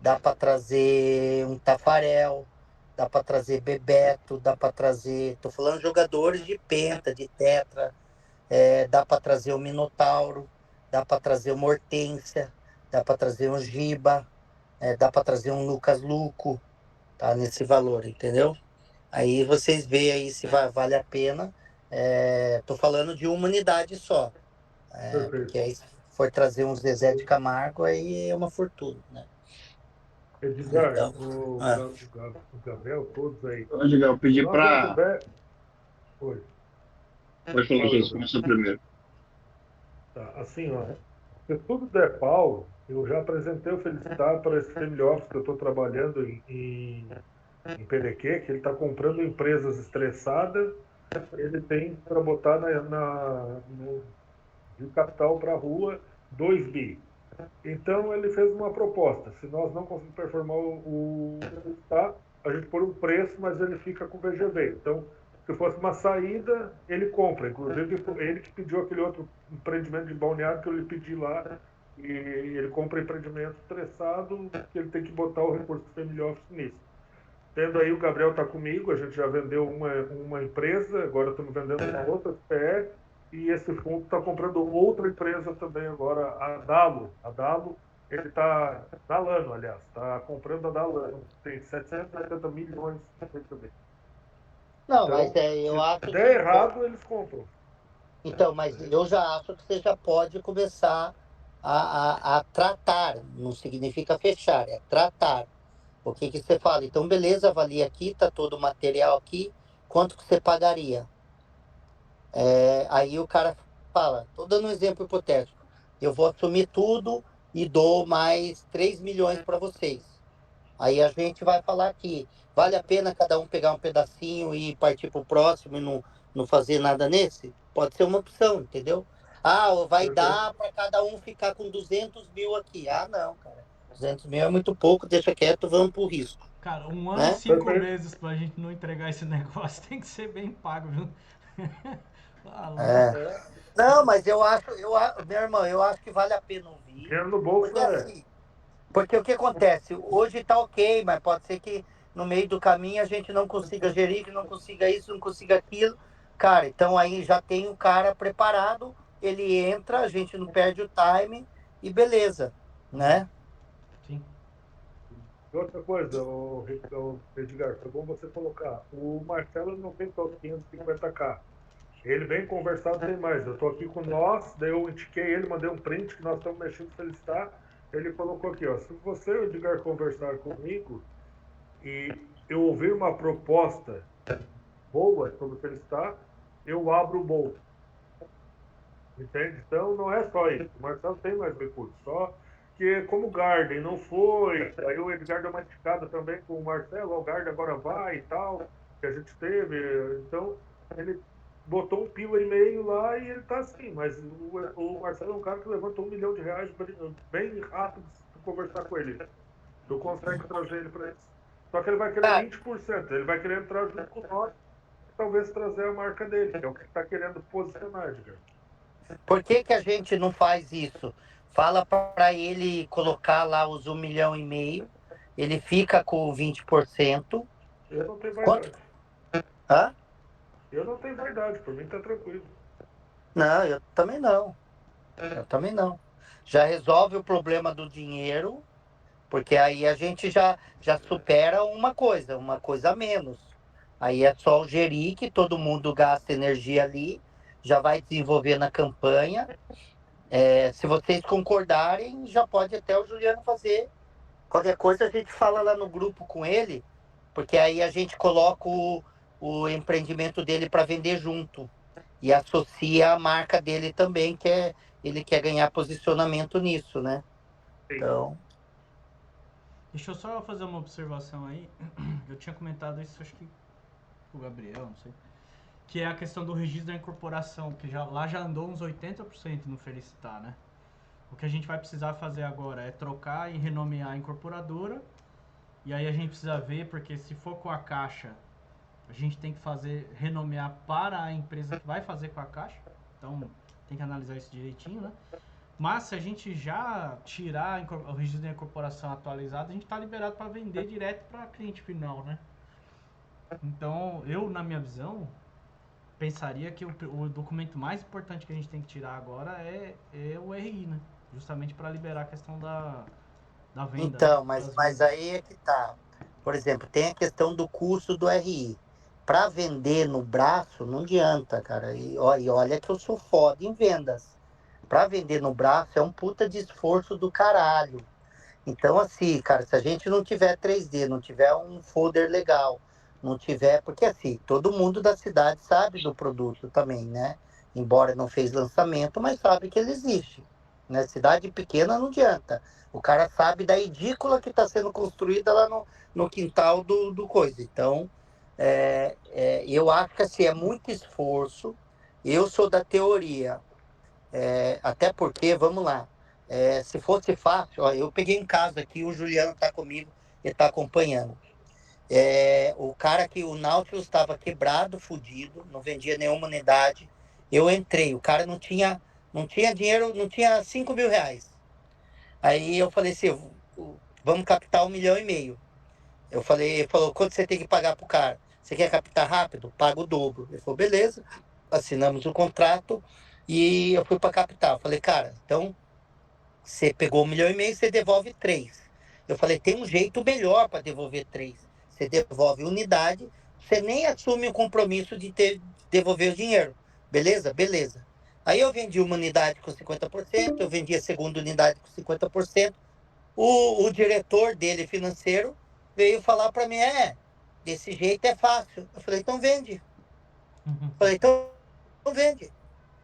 dá para trazer um Tafarel, dá para trazer Bebeto, dá para trazer. Tô falando jogadores de penta, de tetra, dá para trazer o Minotauro, dá para trazer uma Hortência, dá para trazer um Giba, dá para trazer um Lucas Luco, tá? Nesse valor, entendeu? Aí vocês veem aí se vale a pena. Tô falando de uma unidade só, Perfeito. porque aí se for trazer um Zezé de Camargo, aí é uma fortuna, né? Edgar, Então, ah, o Gabriel, todos aí. Ô, Edgar, eu Se pedi nós não para. tiver. Oi, Pode falar, fala, Jesus, Gabriel. começa primeiro. Tá, assim, ó. Se tudo der pau, eu já apresentei o Felicitar para esse family office que eu estou trabalhando em Perequê, que ele está comprando empresas estressadas, ele tem para botar de capital para a rua 2 bi. Então ele fez uma proposta. Se nós não conseguirmos performar o resultado, a gente põe um preço, mas ele fica com o VGV. Então, se fosse uma saída, ele compra. Inclusive, ele que pediu aquele outro empreendimento de balneário que eu lhe pedi lá. E ele compra empreendimento estressado, que ele tem que botar o recurso do Family Office nisso. Tendo aí, o Gabriel está comigo, a gente já vendeu uma empresa, agora estamos vendendo uma outra PR, e esse fundo está comprando outra empresa também agora, a Dalo. A Dalo, ele está, Dalano, aliás, está comprando a Dalano, tem 780 milhões de receber. não, mas Então, eu se acho der que. errado, eles compram. Então, mas eu já acho que você já pode começar a tratar, não significa fechar, é tratar. O que que você fala? Então, beleza, avalia aqui, tá todo o material aqui, quanto que você pagaria? Aí o cara fala, tô dando um exemplo hipotético, eu vou assumir tudo e dou mais 3 milhões para vocês. Aí a gente vai falar que vale a pena cada um pegar um pedacinho e partir para o próximo e não fazer nada nesse? Pode ser uma opção, entendeu? Ah, vai Perfeito? dar para cada um ficar com 200 mil aqui. Ah, não, cara. 200 mil é muito pouco, deixa quieto, vamos pro risco, Cara, 1 ano e né? perfeito. meses pra gente não entregar esse negócio tem que ser bem pago, viu? Ah, louco. É. Não, mas meu irmão, eu acho que vale a pena ouvir, Dinheiro no bolso porque assim, porque o que acontece? Hoje tá ok, mas pode ser que no meio do caminho a gente não consiga gerir, que não consiga isso, não consiga aquilo. Cara, então aí já tem o cara preparado, ele entra, a gente não perde o time e beleza, né? Sim. E outra coisa, o Edgar, foi bom você colocar. O Marcelo não tem só 550k. Ele vem conversar, tem mais. Eu estou aqui com nós, daí eu indiquei ele, mandei um print que nós estamos mexendo para felicitar. Ele colocou aqui, ó. Se você, Edgar, conversar comigo e eu ouvir uma proposta boa sobre felicitar, eu abro o bolso. Entende? Então não é só isso. O Marcelo tem mais recursos. Só que como o Garden não foi, aí o Edgar deu uma esticada também com o Marcelo, o Garden agora vai e tal, que a gente teve. Então ele botou um pila e meio lá e ele tá assim. Mas o Marcelo é um cara que levanta R$ 1 milhão bem rápido se tu conversar com ele. Tu consegue trazer ele para isso. Só que ele vai querer Cara, 20%. Ele vai querer entrar junto com nós, talvez trazer a marca dele, que é o que está querendo posicionar, Edgar. por que que a gente não faz isso? Fala para ele colocar lá os 1,5 milhão, ele fica com 20%. Eu não tenho Quanto? vaidade. Hã? Eu não tenho vaidade, por mim tá tranquilo. Não, eu também não. Eu também não. Já resolve o problema do dinheiro, porque aí a gente já supera uma coisa a menos. Aí é só o gerir que todo mundo gasta energia ali, já vai desenvolver na campanha. Se vocês concordarem, já pode até o Juliano fazer. Qualquer coisa a gente fala lá no grupo com ele, porque aí a gente coloca o empreendimento dele para vender junto e associa a marca dele também, ele quer ganhar posicionamento nisso, né? Então, Deixa eu só fazer uma observação aí. Eu tinha comentado isso, acho que com o Gabriel, não sei. Que é a questão do registro da incorporação, que lá já andou uns 80% no Felicitar, né? O que a gente vai precisar fazer agora é trocar e renomear a incorporadora. E aí a gente precisa ver, porque se for com a Caixa, a gente tem que renomear para a empresa que vai fazer com a Caixa. Então tem que analisar isso direitinho, né? Mas se a gente já tirar o registro da incorporação atualizado, a gente está liberado para vender direto para cliente final, né? Então, eu, na minha visão, pensaria que o documento mais importante que a gente tem que tirar agora é o RI, né? Justamente para liberar a questão da venda. então, né? mas aí é que tá. Por exemplo, tem a questão do custo do RI. Para vender no braço, não adianta, cara. E olha que eu sou foda em vendas. Para vender no braço é um puta de esforço do caralho. Então, assim, cara, se a gente não tiver 3D, não tiver um folder legal, não tiver. Porque, assim, todo mundo da cidade sabe do produto também, né? Embora não fez lançamento, mas sabe que ele existe. Né? Cidade pequena não adianta. O cara sabe da edícula que está sendo construída lá no quintal do coisa. Então, eu acho que assim, é muito esforço. Eu sou da teoria. Até porque, vamos lá, se fosse fácil, ó, eu peguei um caso aqui, o Juliano está comigo e está acompanhando. O cara que o Nautilus estava quebrado, fudido, não vendia nenhuma unidade. Eu entrei, o cara não tinha dinheiro, não tinha 5 mil reais. Aí eu falei assim, vamos captar 1,5 milhão. Ele falou, quanto você tem que pagar pro cara? Você quer captar rápido? Paga o dobro. Ele falou, beleza. Assinamos o contrato e eu fui para captar. Eu falei, cara, então você pegou 1,5 milhão, você devolve 3. Eu falei, tem um jeito melhor para devolver 3. Você devolve unidade, você nem assume o compromisso de devolver o dinheiro. Beleza? Beleza. Aí eu vendi uma unidade com 50%, eu vendi a segunda unidade com 50%. O diretor dele financeiro veio falar para mim, desse jeito é fácil. Eu falei, então vende. Eu falei, então vende.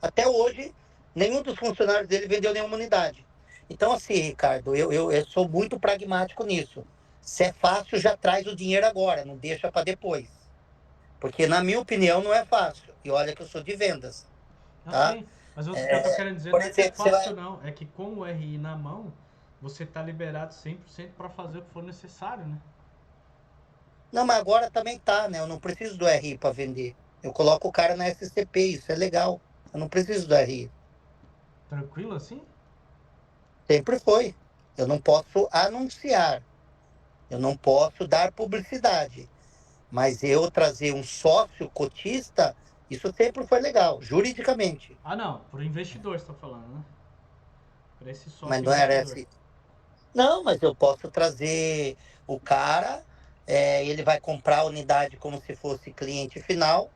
Até hoje, nenhum dos funcionários dele vendeu nenhuma unidade. Então, assim, Ricardo, eu sou muito pragmático nisso. Se é fácil, já traz o dinheiro agora, não deixa para depois. Porque, na minha opinião, não é fácil. E olha que eu sou de vendas. Tá? Ok, mas o que eu tô querendo dizer não é que é fácil, não. É que com o RI na mão, você tá liberado 100% para fazer o que for necessário, né? Não, mas agora também tá, né? Eu não preciso do RI para vender. Eu coloco o cara na SCP, isso é legal. Eu não preciso do RI. Tranquilo assim? Sempre foi. Eu não posso anunciar. Eu não posso dar publicidade. Mas eu trazer um sócio cotista, isso sempre foi legal, juridicamente. Ah, não. Pro investidor você tá falando, né? Para esse sócio Mas não era investidor. assim. Não, mas eu posso trazer o cara, ele vai comprar a unidade como se fosse cliente final.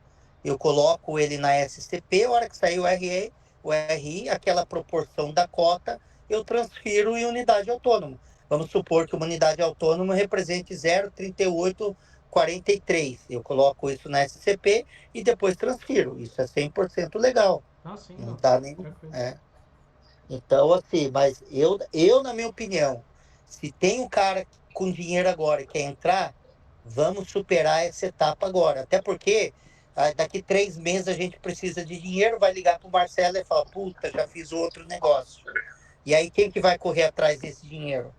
Eu coloco ele na SCP, a hora que sair o RI, aquela proporção da cota, eu transfiro em unidade autônoma. Vamos supor que uma unidade autônoma represente 0,3843. Eu coloco isso na SCP e depois transfiro. Isso é 100% legal. Ah, sim, Não não. dá nem. Tranquilo. Então, assim, mas eu, na minha opinião, se tem um cara com dinheiro agora e quer entrar, vamos superar essa etapa agora. Até porque daqui 3 meses a gente precisa de dinheiro, vai ligar para o Marcelo e falar, puta, já fiz outro negócio. E aí quem que vai correr atrás desse dinheiro?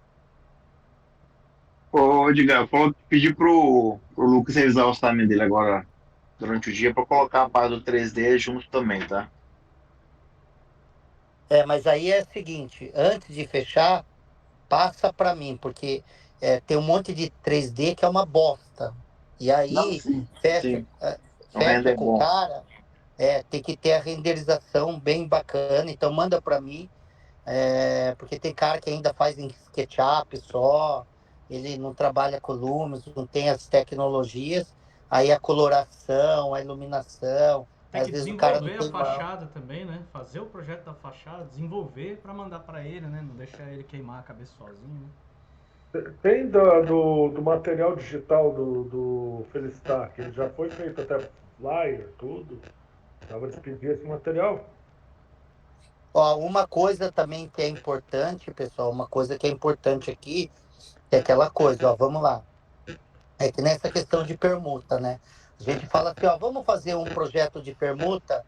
Ô, Edgar, eu pedi pro Lucas revisar o orçamento dele agora durante o dia para colocar a parte do 3D junto também, tá? Mas aí é o seguinte, antes de fechar, passa para mim, porque tem um monte de 3D que é uma bosta. E Não, aí sim. fecha, Sim. O render fecha é com o bom. cara, tem que ter a renderização bem bacana, então manda para mim, porque tem cara que ainda faz em SketchUp só, ele não trabalha com Lumis, não tem as tecnologias, aí a coloração, a iluminação, Tem Às que vezes o cara não desenvolver a tem uma... fachada também, né? Fazer o projeto da fachada, desenvolver para mandar para ele, né? Não deixar ele queimar a cabeça sozinho, né? Tem do material digital do Felicitar, que já foi feito até flyer, tudo. Dava de pedir esse material. Ó, uma coisa também que é importante, pessoal, uma coisa que é importante aqui, é aquela coisa, ó, vamos lá. É que nessa questão de permuta, né? A gente fala assim, ó, vamos fazer um projeto de permuta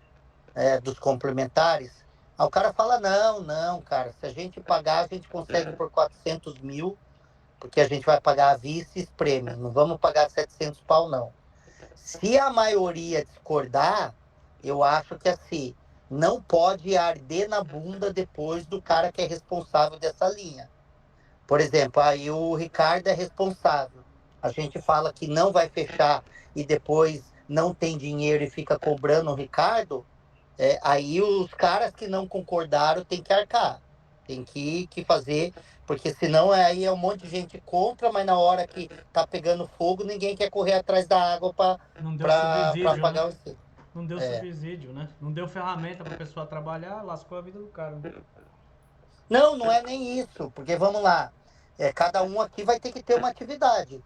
dos complementares. Aí o cara fala, não, não, cara, se a gente pagar, a gente consegue por 400 mil, porque a gente vai pagar a vista e prêmio, não vamos pagar 700 pau, não. Se a maioria discordar, eu acho que assim, não pode arder na bunda depois do cara que é responsável dessa linha. Por exemplo, aí o Ricardo é responsável. A gente fala que não vai fechar e depois não tem dinheiro e fica cobrando o Ricardo, aí os caras que não concordaram têm que arcar. Tem que fazer, porque senão aí é um monte de gente contra, mas na hora que tá pegando fogo, ninguém quer correr atrás da água Não deu para subsídio, né? apagar o incêndio. Não deu É. subsídio, né? Não deu ferramenta pra pessoa trabalhar, lascou a vida do cara. Né? Não, não é nem isso, porque vamos lá, cada um aqui vai ter que ter uma atividade.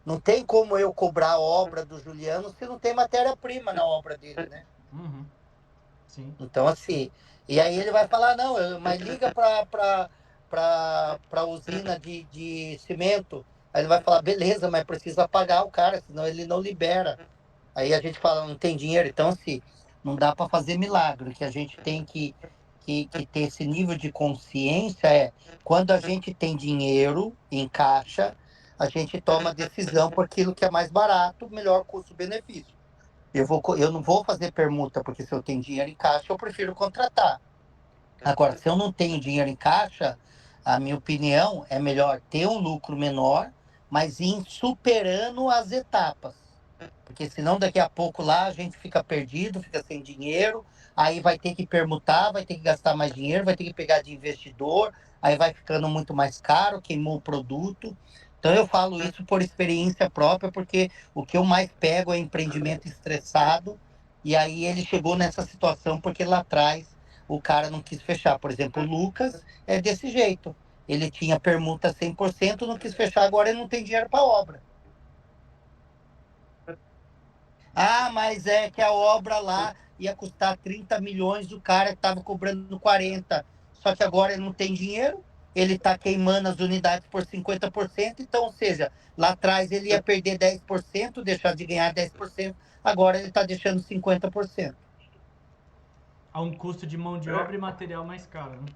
Não tem como eu cobrar a obra do Juliano se não tem matéria-prima na obra dele, né? Uhum. Sim. Então, assim, e aí ele vai falar, não, mas liga para a usina de cimento. Aí ele vai falar, beleza, mas precisa pagar o cara, senão ele não libera. Aí a gente fala, não tem dinheiro. Então, assim, não dá para fazer milagre. O que a gente tem que ter esse nível de consciência quando a gente tem dinheiro em caixa, a gente toma decisão por aquilo que é mais barato, melhor custo-benefício. Eu não vou fazer permuta, porque se eu tenho dinheiro em caixa, eu prefiro contratar. Agora, se eu não tenho dinheiro em caixa, a minha opinião é melhor ter um lucro menor, mas ir superando as etapas. Porque senão daqui a pouco lá a gente fica perdido, fica sem dinheiro, aí vai ter que permutar, vai ter que gastar mais dinheiro, vai ter que pegar de investidor, aí vai ficando muito mais caro, queimou o produto. Então eu falo isso por experiência própria, porque o que eu mais pego é empreendimento estressado, e aí ele chegou nessa situação porque lá atrás o cara não quis fechar. Por exemplo, o Lucas é desse jeito. Ele tinha permuta 100%, não quis fechar, agora ele não tem dinheiro para obra. Ah, mas é que a obra lá ia custar 30 milhões, o cara estava cobrando 40. Só que agora ele não tem dinheiro, ele está queimando as unidades por 50%, então, ou seja, lá atrás ele ia perder 10%, deixar de ganhar 10%, agora ele está deixando 50%. A um custo de mão de obra e material mais caro, né?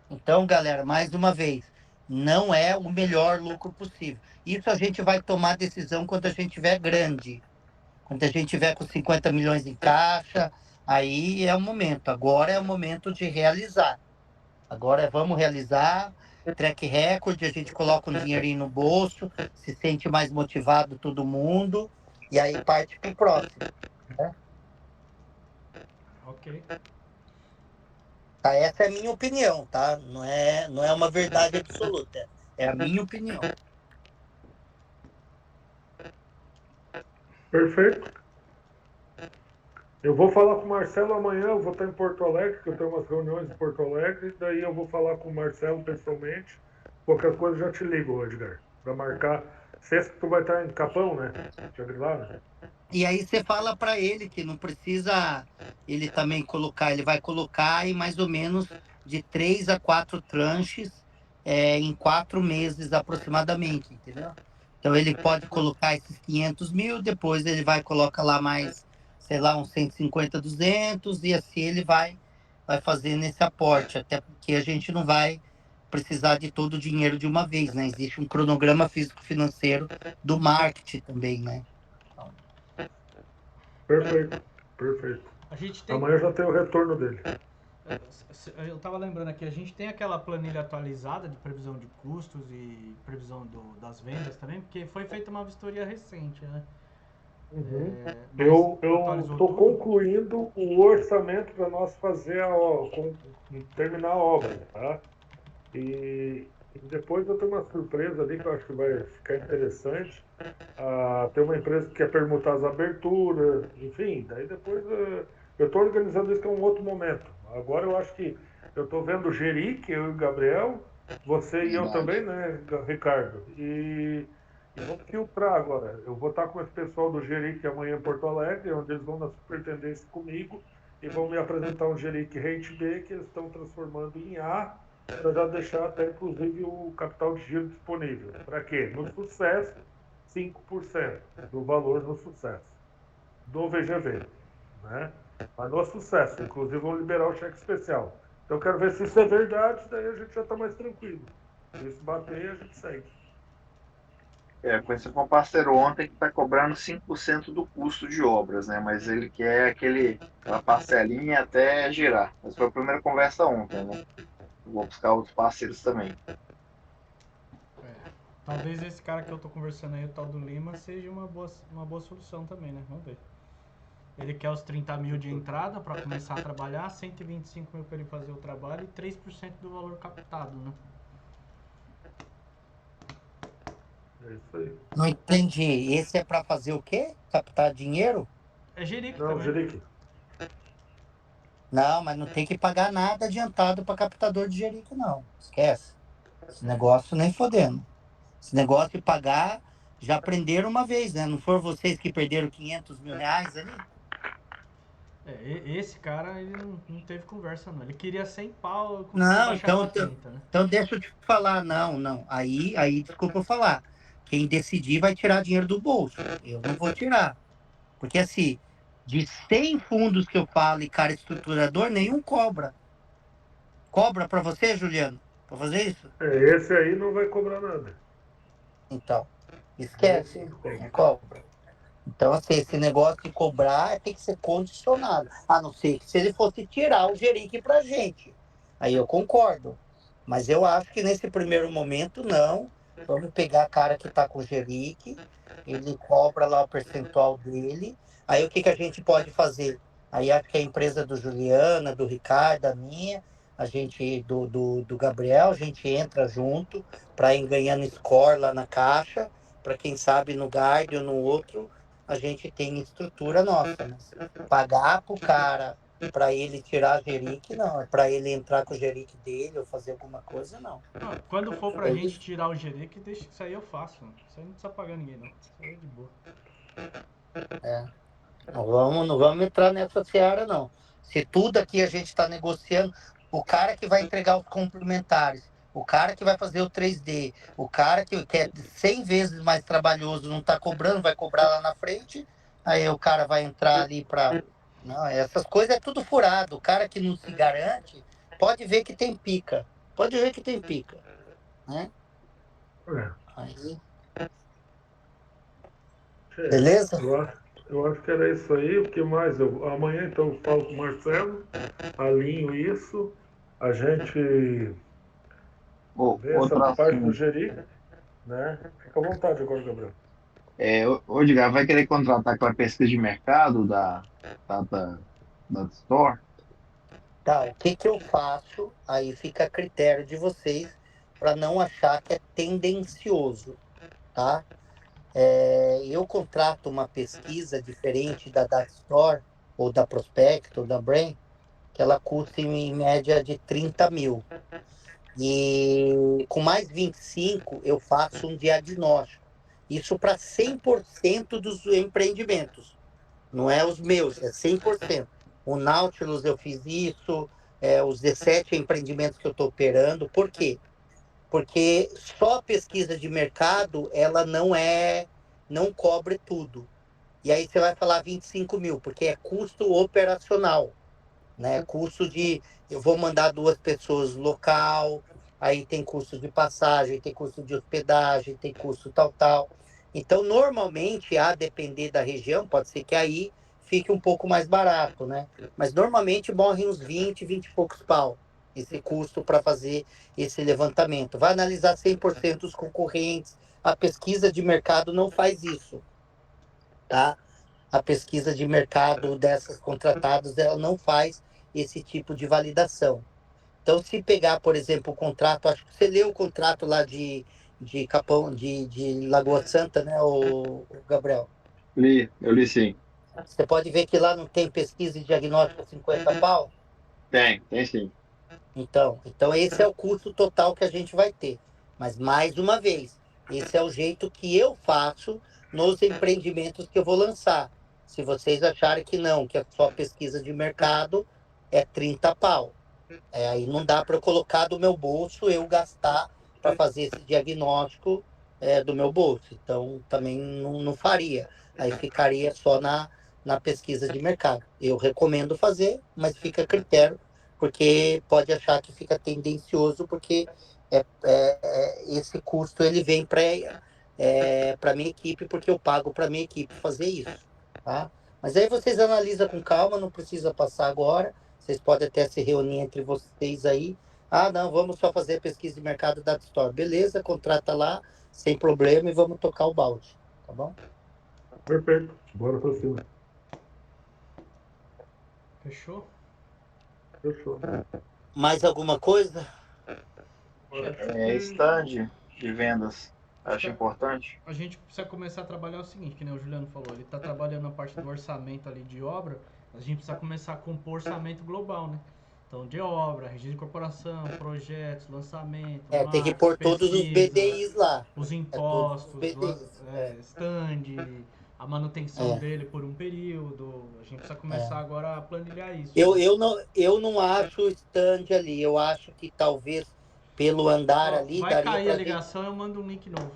Então, galera, mais uma vez, não é o melhor lucro possível. Isso a gente vai tomar decisão quando a gente tiver grande. Quando a gente tiver com 50 milhões em caixa, aí é o momento. Agora é o momento de realizar. Agora vamos realizar. Track record, a gente coloca um dinheirinho no bolso, se sente mais motivado todo mundo, e aí parte para o próximo. Né? Ok. Tá, essa é a minha opinião, tá? Não é uma verdade absoluta. É a minha opinião. Perfeito. Eu vou falar com o Marcelo amanhã, eu vou estar em Porto Alegre, que eu tenho umas reuniões em Porto Alegre, daí eu vou falar com o Marcelo pessoalmente. Qualquer coisa eu já te ligo, Edgar, para marcar. Sexta tu vai estar em Capão, né? Xangri-Lá, né? E aí você fala para ele que não precisa ele também colocar, ele vai colocar em mais ou menos de 3 a 4 tranches em 4 meses aproximadamente, entendeu? Então ele pode colocar esses 500 mil, depois ele vai colocar lá mais, sei lá, uns 150, 200, e assim ele vai fazendo esse aporte, até porque a gente não vai precisar de todo o dinheiro de uma vez, né? Existe um cronograma físico-financeiro do marketing também, né? Perfeito, perfeito. A gente tem. Amanhã já tem o retorno dele. Eu tava lembrando aqui, a gente tem aquela planilha atualizada de previsão de custos e previsão das vendas também, porque foi feita uma vistoria recente, né? Uhum. Mas Eu atualizou estou tudo? concluindo o orçamento para nós fazer terminar a obra, tá? E depois eu tenho uma surpresa ali que eu acho que vai ficar interessante. Tem uma empresa que quer permutar as aberturas, enfim, daí depois eu estou organizando isso que é um outro momento. Agora eu acho que eu estou vendo o Geric, eu e o Gabriel, você e eu Verdade. também, né, Ricardo? E vamos filtrar agora. Eu vou estar com esse pessoal do Geric amanhã em Porto Alegre, onde eles vão na superintendência comigo e vão me apresentar um Geric Rate B que eles estão transformando em A, para já deixar até inclusive o capital de giro disponível. Para quê? No sucesso, 5% do valor no sucesso do VGV, né? Mas no sucesso, inclusive vão liberar o cheque especial. Então eu quero ver se isso é verdade, daí a gente já está mais tranquilo. Se isso bater, a gente segue. Conheci com um parceiro ontem que está cobrando 5% do custo de obras, né? Mas ele quer aquela parcelinha até girar. Mas foi a primeira conversa ontem, né? Vou buscar outros parceiros também. Talvez esse cara que eu tô conversando aí, o tal do Lima, seja uma boa solução também, né? Vamos ver. Ele quer os 30 mil de entrada para começar a trabalhar, 125 mil para ele fazer o trabalho e 3% do valor captado, né? É isso aí. Não entendi. Esse é para fazer o quê? Captar dinheiro? É Jerico Não, também. Jeric, Não, mas não tem que pagar nada adiantado para captador de Jerico, não. Esquece. Esse negócio nem fodendo. Esse negócio de pagar, já aprenderam uma vez, né? Não foram vocês que perderam 500 mil reais ali? Esse cara, ele não teve conversa, não. Ele queria 100 pau, eu consegui Não, baixar então, pra 30, né? então deixa eu te falar. Não, não. Aí, desculpa eu falar. Quem decidir vai tirar dinheiro do bolso. Eu não vou tirar. Porque assim, de 100 fundos que eu falo e cara estruturador, nenhum cobra. Cobra para você, Juliano? Para fazer isso? esse aí não vai cobrar nada. Então, Esse esquece. não cobra. Não cobra. Então, assim, esse negócio de cobrar tem que ser condicionado. A não ser que se ele fosse tirar o Jeric pra gente. Aí eu concordo. Mas eu acho que nesse primeiro momento, não. Vamos pegar a cara que tá com o Jeric, ele cobra lá o percentual dele. Aí o que a gente pode fazer? Aí acho que a empresa do Juliana, do Ricardo, a minha, a gente, do Gabriel, a gente entra junto para ir ganhando score lá na caixa, para quem sabe no Guard ou no outro a gente tem estrutura nossa, né? Pagar pro cara para ele tirar a Jeric, não. É para ele entrar com o Jeric dele ou fazer alguma coisa, não. Não, quando for pra gente tirar o Jerico, deixa que isso aí eu faço. Mano. Isso aí não precisa pagar ninguém, não. Isso aí é de boa. Não vamos entrar nessa seara, não. Se tudo aqui a gente está negociando, o cara que vai entregar os complementares, o cara que vai fazer o 3D, o cara que é 100 vezes mais trabalhoso, não está cobrando, vai cobrar lá na frente, aí o cara vai entrar ali para. Não, essas coisas é tudo furado. O cara que não se garante, pode ver que tem pica. Pode ver que tem pica. Né? É. Aí, É, beleza? eu acho que era isso aí. O que mais? Amanhã então eu falo com o Marcelo, alinho isso, a gente vê essa Outro parte do assunto. Jeri, né? Fica à vontade agora, Gabriel. Ô, Edgar, vai querer contratar aquela pesquisa de mercado da Store? Tá, o que eu faço? Aí fica a critério de vocês para não achar que é tendencioso, tá? Eu contrato uma pesquisa diferente da Store ou da Prospect ou da Brain, que ela custa em média de 30 mil. E com mais 25 eu faço um diagnóstico. Isso para 100% dos empreendimentos. Não é os meus, é 100%. O Nautilus eu fiz isso, os 17 empreendimentos que eu estou operando. Por quê? Porque só a pesquisa de mercado, ela não cobre tudo. E aí você vai falar 25 mil, porque é custo operacional, né? Custo de, eu vou mandar 2 pessoas local, aí tem custo de passagem, tem custo de hospedagem, tem custo tal. Então, normalmente, a depender da região, pode ser que aí fique um pouco mais barato, né? Mas normalmente morre uns 20 e poucos pau esse custo para fazer esse levantamento. Vai analisar 100% dos concorrentes. A pesquisa de mercado não faz isso, tá? A pesquisa de mercado dessas contratadas, ela não faz esse tipo de validação. Então, se pegar, por exemplo, o contrato, acho que você leu o contrato lá de de Capão, de Lagoa Santa, né, o Gabriel? Eu li sim. Você pode ver que lá não tem pesquisa e diagnóstico 50 pau? Tem sim. Então esse é o custo total que a gente vai ter. Mas, mais uma vez, esse é o jeito que eu faço nos empreendimentos que eu vou lançar. Se vocês acharem que não, que é só pesquisa de mercado, é 30 pau. Aí não dá para eu colocar do meu bolso, eu gastar para fazer esse diagnóstico do meu bolso. Então, também não faria. Aí ficaria só na pesquisa de mercado. Eu recomendo fazer, mas fica a critério, porque pode achar que fica tendencioso, porque esse custo ele vem para minha equipe, porque eu pago para minha equipe fazer isso. Tá? Mas aí vocês analisam com calma, não precisa passar agora. Vocês podem até se reunir entre vocês aí. Ah, não, vamos só fazer a pesquisa de mercado da Store. Beleza, contrata lá, sem problema, e vamos tocar o balde. Tá bom? Perfeito. Bora pra cima. Fechou? Fechou. Mais alguma coisa? Stand de vendas. Acho Está- importante. A gente precisa começar a trabalhar o seguinte, que nem o Juliano falou, ele está trabalhando a parte do orçamento ali de obra, a gente precisa começar a compor orçamento global, né? Então, de obra, registro de corporação, projetos, lançamento, Tem que marketing, pôr todos os pesquisa, BDIs lá. os Todos os impostos, BDIs. stand, a manutenção dele por um período. A gente precisa começar agora a planilhar isso. Eu não acho o stand ali. Eu acho que talvez pelo andar Ó, ali vai daria cair a pra gente. ligação, eu mando um link novo.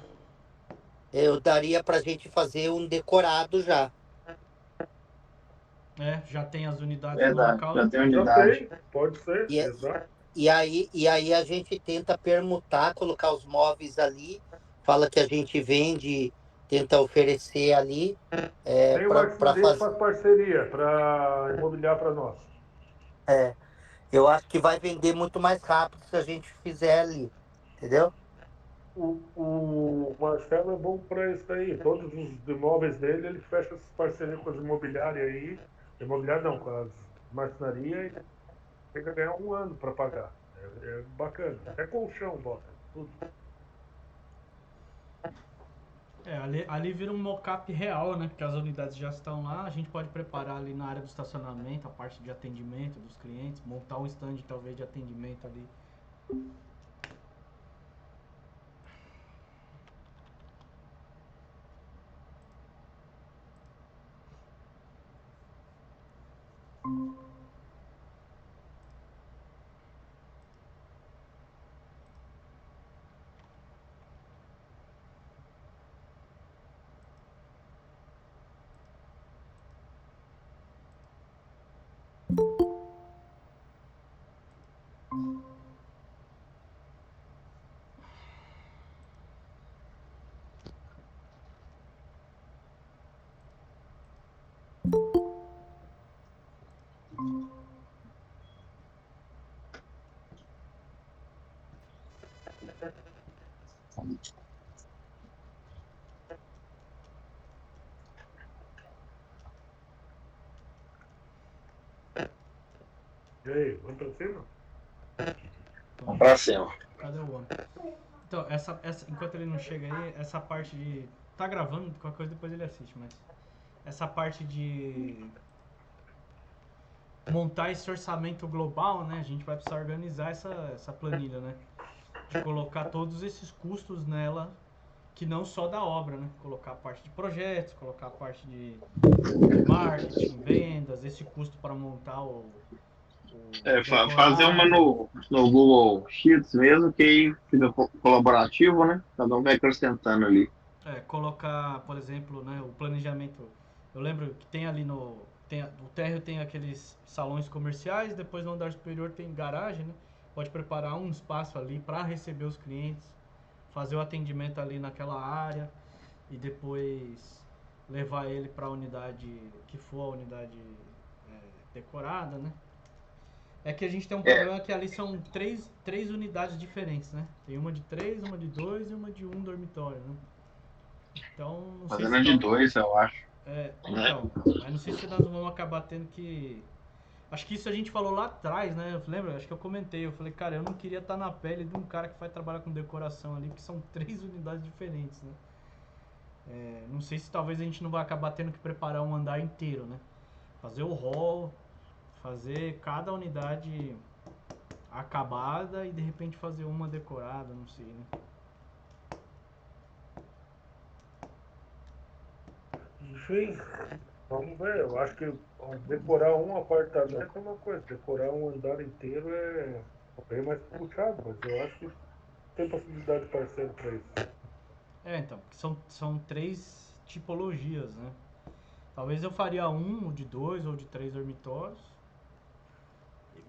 Eu daria pra gente fazer um decorado já. Já tem as unidades no Verdade, local. já tem Já unidade. tem, pode ser, E, exato. e aí a gente tenta permutar, colocar os móveis ali, fala que a gente vende, tenta oferecer ali Tem o para marcenaria que fazer. faz parceria para imobiliar para nós. Eu acho que vai vender muito mais rápido se a gente fizer ali, entendeu? O Marcelo é bom para isso aí. Todos os imóveis dele, ele fecha essas parcerias com as imobiliárias aí. Imobiliária não, com as marcenarias e chega a ganhar 1 ano para pagar. É bacana. Até colchão, bota. Tudo. Ali vira um mock-up real, né? Porque as unidades já estão lá, a gente pode preparar ali na área do estacionamento, a parte de atendimento dos clientes, montar um stand talvez de atendimento ali. E aí, vamos para cima? Vamos pra cima. Cadê o homem? Então, enquanto ele não chega aí, essa parte de... Tá gravando, qualquer coisa depois ele assiste, mas... Essa parte de... montar esse orçamento global, né? A gente vai precisar organizar essa planilha, né? De colocar todos esses custos nela, que não só da obra, né? Colocar a parte de projetos, colocar a parte de marketing, vendas, esse custo para montar o Fazer uma no Google Sheets mesmo, que aí fica colaborativo, né? Cada um vai acrescentando ali. Colocar, por exemplo, né, o planejamento. Eu lembro que tem ali o térreo tem aqueles salões comerciais, depois no andar superior tem garagem, né? Pode preparar um espaço ali para receber os clientes, fazer o atendimento ali naquela área e depois levar ele para a unidade que for a unidade decorada, né? É que a gente tem um problema que ali são três unidades diferentes, né? Tem uma de 3, uma de 2 e uma de 1 dormitório, né? Então, não sei Fazendo de 2, eu acho. então, mas não sei se nós vamos acabar tendo que... Acho que isso a gente falou lá atrás, né? Lembra? Acho que eu comentei. Eu falei, cara, eu não queria estar na pele de um cara que vai trabalhar com decoração ali, porque são 3 unidades diferentes, né? Não sei se talvez a gente não vai acabar tendo que preparar um andar inteiro, né? Fazer o hall, fazer cada unidade acabada e de repente fazer uma decorada, não sei, né? Enfim, vamos ver. Eu acho que decorar um apartamento é uma coisa, decorar um andar inteiro é bem mais puxado, mas eu acho que tem possibilidade de parceiro para isso. Então, porque são 3 tipologias, né? Talvez eu faria um, ou de 2, ou de 3 dormitórios.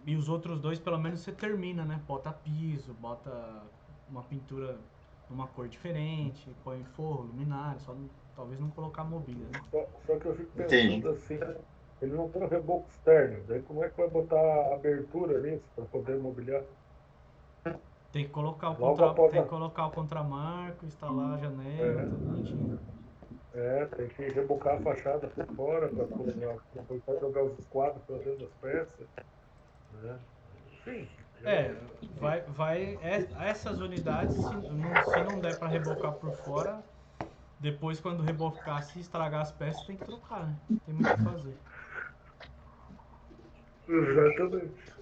E os outros 2, pelo menos, você termina, né? Bota piso, bota uma pintura numa cor diferente, põe forro, luminária, talvez não colocar mobília, né? Só que eu fico Entendi. pensando assim, ele não tem um reboco externo, daí como é que vai botar abertura nisso para poder mobiliar? Tem que colocar Logo após tem que colocar o contramarco, instalar a janela, tudo bonitinho. tem que rebocar a fachada por fora para poder jogar os esquadros para dentro das peças, né? Enfim, Essas unidades, se não der pra rebocar por fora, depois quando rebocar, se estragar as peças, tem que trocar, né? Tem muito o que fazer. exatamente,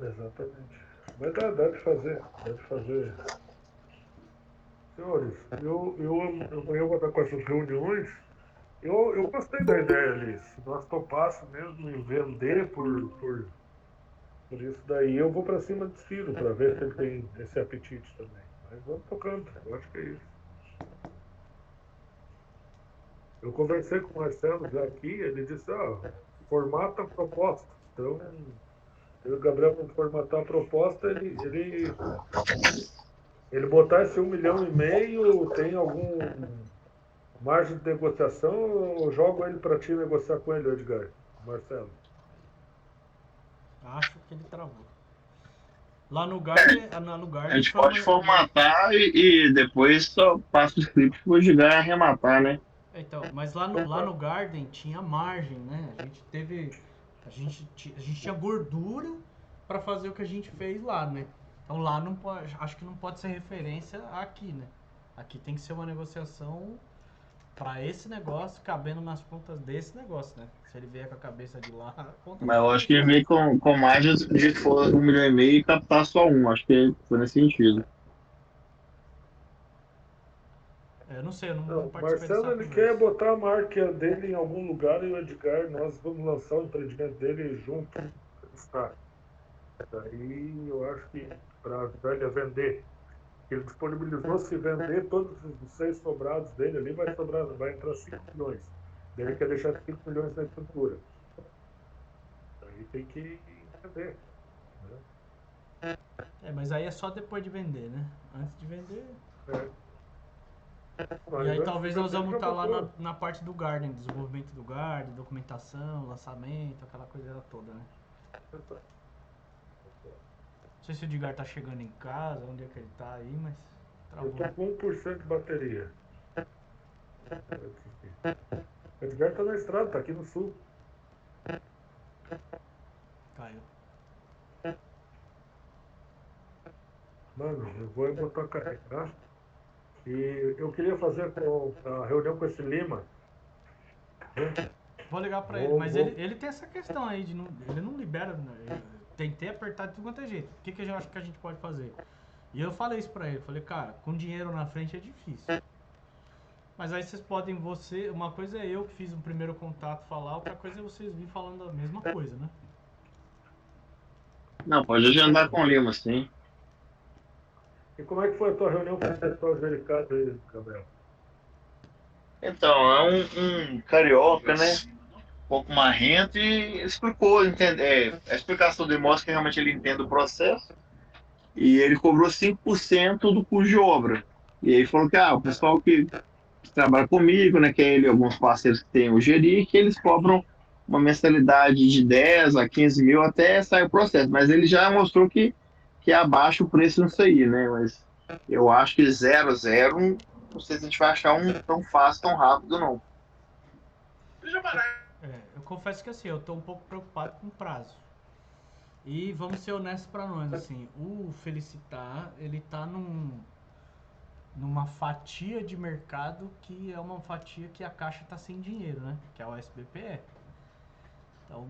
exatamente. Mas dá de fazer, dá de fazer. Senhores, eu vou estar com essas reuniões. Eu gostei da ideia ali. Se nós topássemos mesmo em vender por isso daí, eu vou para cima do Ciro para ver se ele tem esse apetite também. Mas vamos tocando, eu acho que é isso. Eu conversei com o Marcelo já aqui, ele disse, formata a proposta. Então, eu e o Gabriel vamos formatar a proposta, ele botar esse 1,5 milhão, tem algum margem de negociação, eu jogo ele para ti negociar com ele, Edgar, Marcelo. Acho que ele travou. Lá no Garden, A gente pode formatar e depois só passa o script pro Edgar arrematar, né? Então, mas lá no Garden tinha margem, né? A gente tinha gordura para fazer o que a gente fez lá, né? Então lá não pode, acho que não pode ser referência aqui, né? Aqui tem que ser uma negociação para esse negócio cabendo nas pontas desse negócio, né? Se ele vier com a cabeça de lá, conta. Mas eu acho que ele veio com margem de for 1,5 milhão e captar só um. Acho que foi nesse sentido. Eu não sei, eu não Não, o participei Marcelo dessa ele conversa. quer botar a marca dele em algum lugar e o Edgar, nós vamos lançar o empreendimento dele junto. Está. Daí eu acho que para ajudar ele a vender, ele disponibilizou se vender todos os 6 sobrados dele ali, vai entrar 5 milhões. Daí ele quer deixar 5 milhões na estrutura. Daí tem que vender. Né? Mas aí é só depois de vender, né? Antes de vender. Mas E aí antes talvez de nós vender, vamos já estar lá botou. na parte do Garden, desenvolvimento do Garden, documentação, lançamento, aquela coisa toda, né? Não sei se o Edgar tá chegando em casa, onde é que ele tá aí, mas Eu travou. tô com 1% de bateria. O Edgar tá na estrada, tá aqui no sul. Caiu. Mano, eu vou botar carregar. E eu queria fazer a reunião com esse Lima. Né? Vou ligar pra ele, mas ele tem essa questão aí de ele não libera, né? Tentei apertar de tudo quanto é jeito. O que eu acho que a gente pode fazer? E eu falei isso pra ele, falei, cara, com dinheiro na frente é difícil. Mas aí vocês podem, uma coisa é eu que fiz um primeiro contato falar, outra coisa é vocês virem falando a mesma coisa, né? Não, pode agendar com o Lima, sim. E como é que foi a tua reunião com o pessoal Jericato aí, Gabriel? Então, é um carioca, né? Um pouco marrento e explicou, a explicação dele mostra que realmente ele entende o processo e ele cobrou 5% do custo de obra. E aí falou que o pessoal que trabalha comigo, né, que é ele e alguns parceiros que tem o Geri, que eles cobram uma mensalidade de 10 a 15 mil até sair o processo. Mas ele já mostrou que abaixa o preço nisso aí, né? Mas eu acho que 0 a 0, não sei se a gente vai achar um tão fácil, tão rápido, não. Eu confesso que assim, eu tô um pouco preocupado com o prazo. E vamos ser honestos pra nós, assim, o Felicitar, ele tá numa fatia de mercado que é uma fatia que a Caixa tá sem dinheiro, né? Que é o SBPE. Então,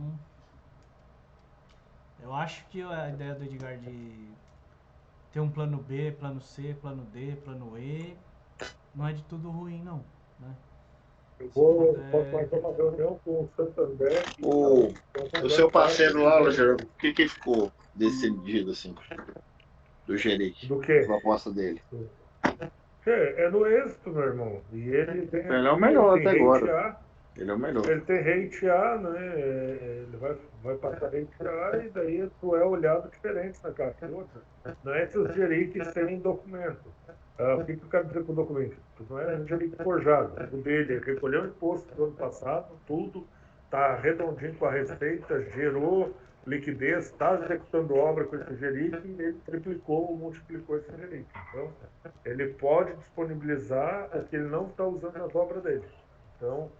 eu acho que a ideia do Edgar de ter um plano B, plano C, plano D, plano E, não é de tudo ruim, não, né? Posso marcar uma reunião com o Santander. O seu parceiro lá, Lajero, o que ficou decidido, assim, do gerente? Do A quê? proposta dele. É no êxito, meu irmão. E ele tem. Ele é o melhor tem até rate agora. A, Ele é o melhor. ele tem rate A, né? Ele vai passar rate A e daí tu é olhado diferente na caixa. Outra, não é que os gerentes têm documento. O que eu quero dizer com o documento? Tu não é um gerente forjado. O dele recolheu o imposto do ano passado, tudo, está redondinho com a receita, gerou liquidez, está executando obra com esse gerente e ele triplicou ou multiplicou esse gerente. Então, ele pode disponibilizar o que ele não está usando nas obras dele. Então,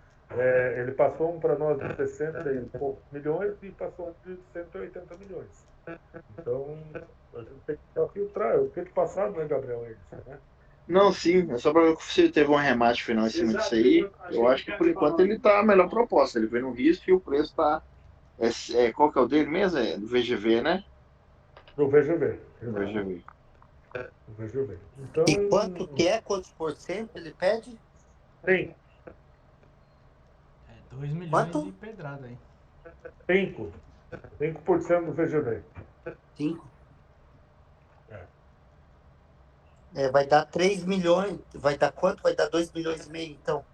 ele passou um para nós de 60 e poucos milhões e passou um de 180 milhões. Então, a gente tem que filtrar. O que passado, né, Gabriel? É isso, né? Não, sim, é só para ver se teve um remate final em cima disso aí. Eu acho que por enquanto ele tá a melhor proposta. Ele veio no risco e o preço tá. Qual que é o dele mesmo? É do VGV, né? Do VGV. Do VGV. Do VGV. Então, E quanto que é? Quantos por cento ele pede? tem 2 milhões Quanto? e pedrada aí. 5% do VGV. 5. Vai dar 3 milhões. Vai dar quanto? Vai dar 2 milhões e meio, então.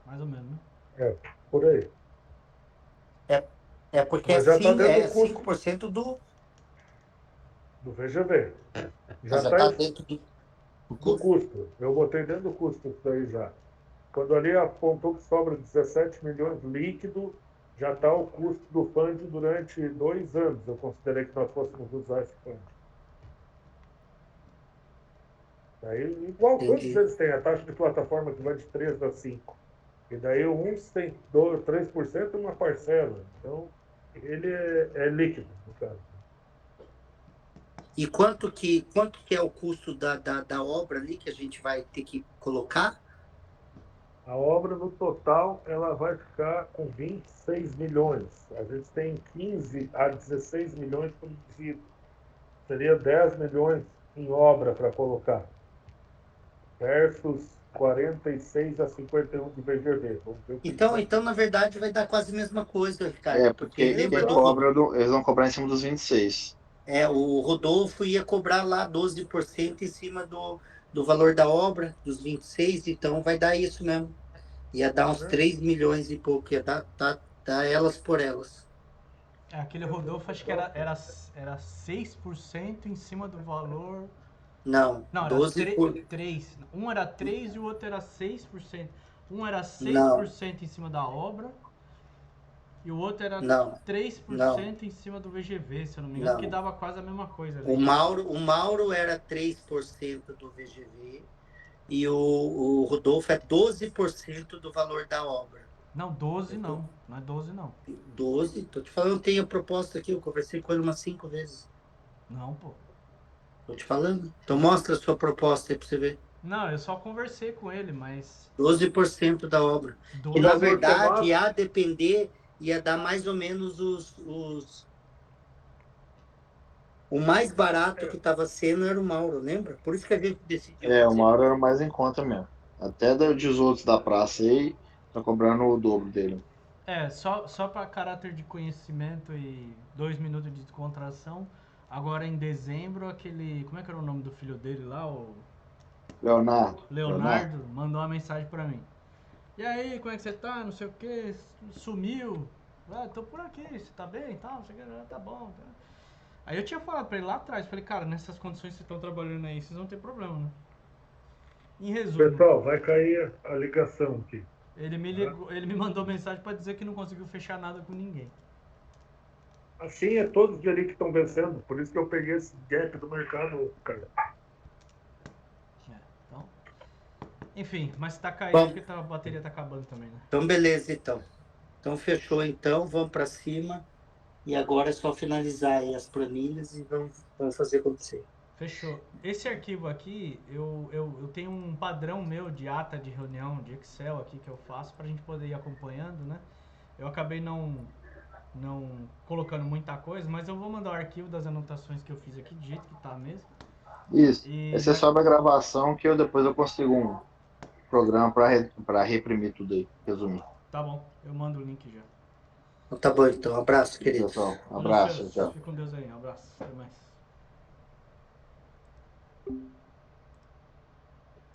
Mais ou menos, né? Por aí. Porque Mas já assim, tá dentro é do custo 5% do. do VGV. Já Já está tá dentro do do custo. custo. Eu botei dentro do custo isso daí já. Quando ali apontou que sobra 17 milhões líquido, já está o custo do fund durante 2 anos. Eu considerei que nós fôssemos usar esse fund. Daí, igual todos Entendi. eles têm a taxa de plataforma que vai de 3 a 5. E daí uns tem 3% uma parcela. Então, ele é líquido, no caso. E quanto que é o custo da obra ali que a gente vai ter que colocar? A obra, no total, ela vai ficar com 26 milhões. A gente tem 15 a 16 milhões produzidos. Seria 10 milhões em obra para colocar. Versus 46 a 51 de VGV. Vamos ver o que vai. Então, na verdade, vai dar quase a mesma coisa, Ricardo. Porque lembra quem cobra, eles vão cobrar em cima dos 26. o Rodolfo ia cobrar lá 12% em cima do valor da obra, dos 26, então vai dar isso mesmo. Ia dar uns 3 milhões e pouco, ia dar elas por elas. Aquele Rodolfo acho que era 6% em cima do valor. Não, Não, era 12 por... 3. Um era 3 e o outro era 6%. Um era 6% Não. em cima da obra e o outro era Não. 3% Não. em cima do VGV, se eu não me engano, Não. que dava quase a mesma coisa. O Mauro era 3% do VGV e o Rodolfo é 12% do valor da obra. Não, 12 não. Não é 12 não. 12? Tô te falando, tem a proposta aqui, eu conversei com ele umas 5 vezes. Não, pô. Tô te falando. Então mostra a sua proposta aí pra você ver. Não, eu só conversei com ele, mas 12% da obra. 12. E na verdade, a depender, ia dar mais ou menos o mais barato que estava sendo era o Mauro, lembra? Por isso que a gente decidiu. O Mauro era mais em conta mesmo. Até dos outros da praça aí, tá cobrando o dobro dele. Só para caráter de conhecimento e 2 minutos de descontração. Agora em dezembro, aquele. Como é que era o nome do filho dele lá? O Leonardo mandou uma mensagem para mim. E aí, como é que você tá? Não sei o que, sumiu. Tô por aqui, você tá bem e tal? Não sei o que, tá bom. Tá. Aí eu tinha falado pra ele lá atrás, falei, cara, nessas condições que vocês estão trabalhando aí, vocês vão ter problema, né? Em resumo. Pessoal, vai cair a ligação aqui. Ele me ligou, ele me mandou mensagem pra dizer que não conseguiu fechar nada com ninguém. Assim é todos de ali que estão vencendo, por isso que eu peguei esse gap do mercado, cara. Então, enfim, mas tá caindo Bom, porque a bateria tá acabando também, né? então beleza, então. Então fechou, então, vamos para cima. E agora é só finalizar aí as planilhas e vamos fazer acontecer. Fechou. Esse arquivo aqui, eu tenho um padrão meu de ata de reunião de Excel aqui que eu faço para a gente poder ir acompanhando, né? Eu acabei não colocando muita coisa, mas eu vou mandar o arquivo das anotações que eu fiz aqui, do jeito que tá mesmo. Isso. E Esse é só a gravação que depois eu consigo um programa para reprimir tudo aí, resumir. Tá bom, eu mando o link já. Então tá bom, então. Um abraço, querido. Pessoal, um abraço, tchau. Fique com Deus aí, um abraço. Até mais.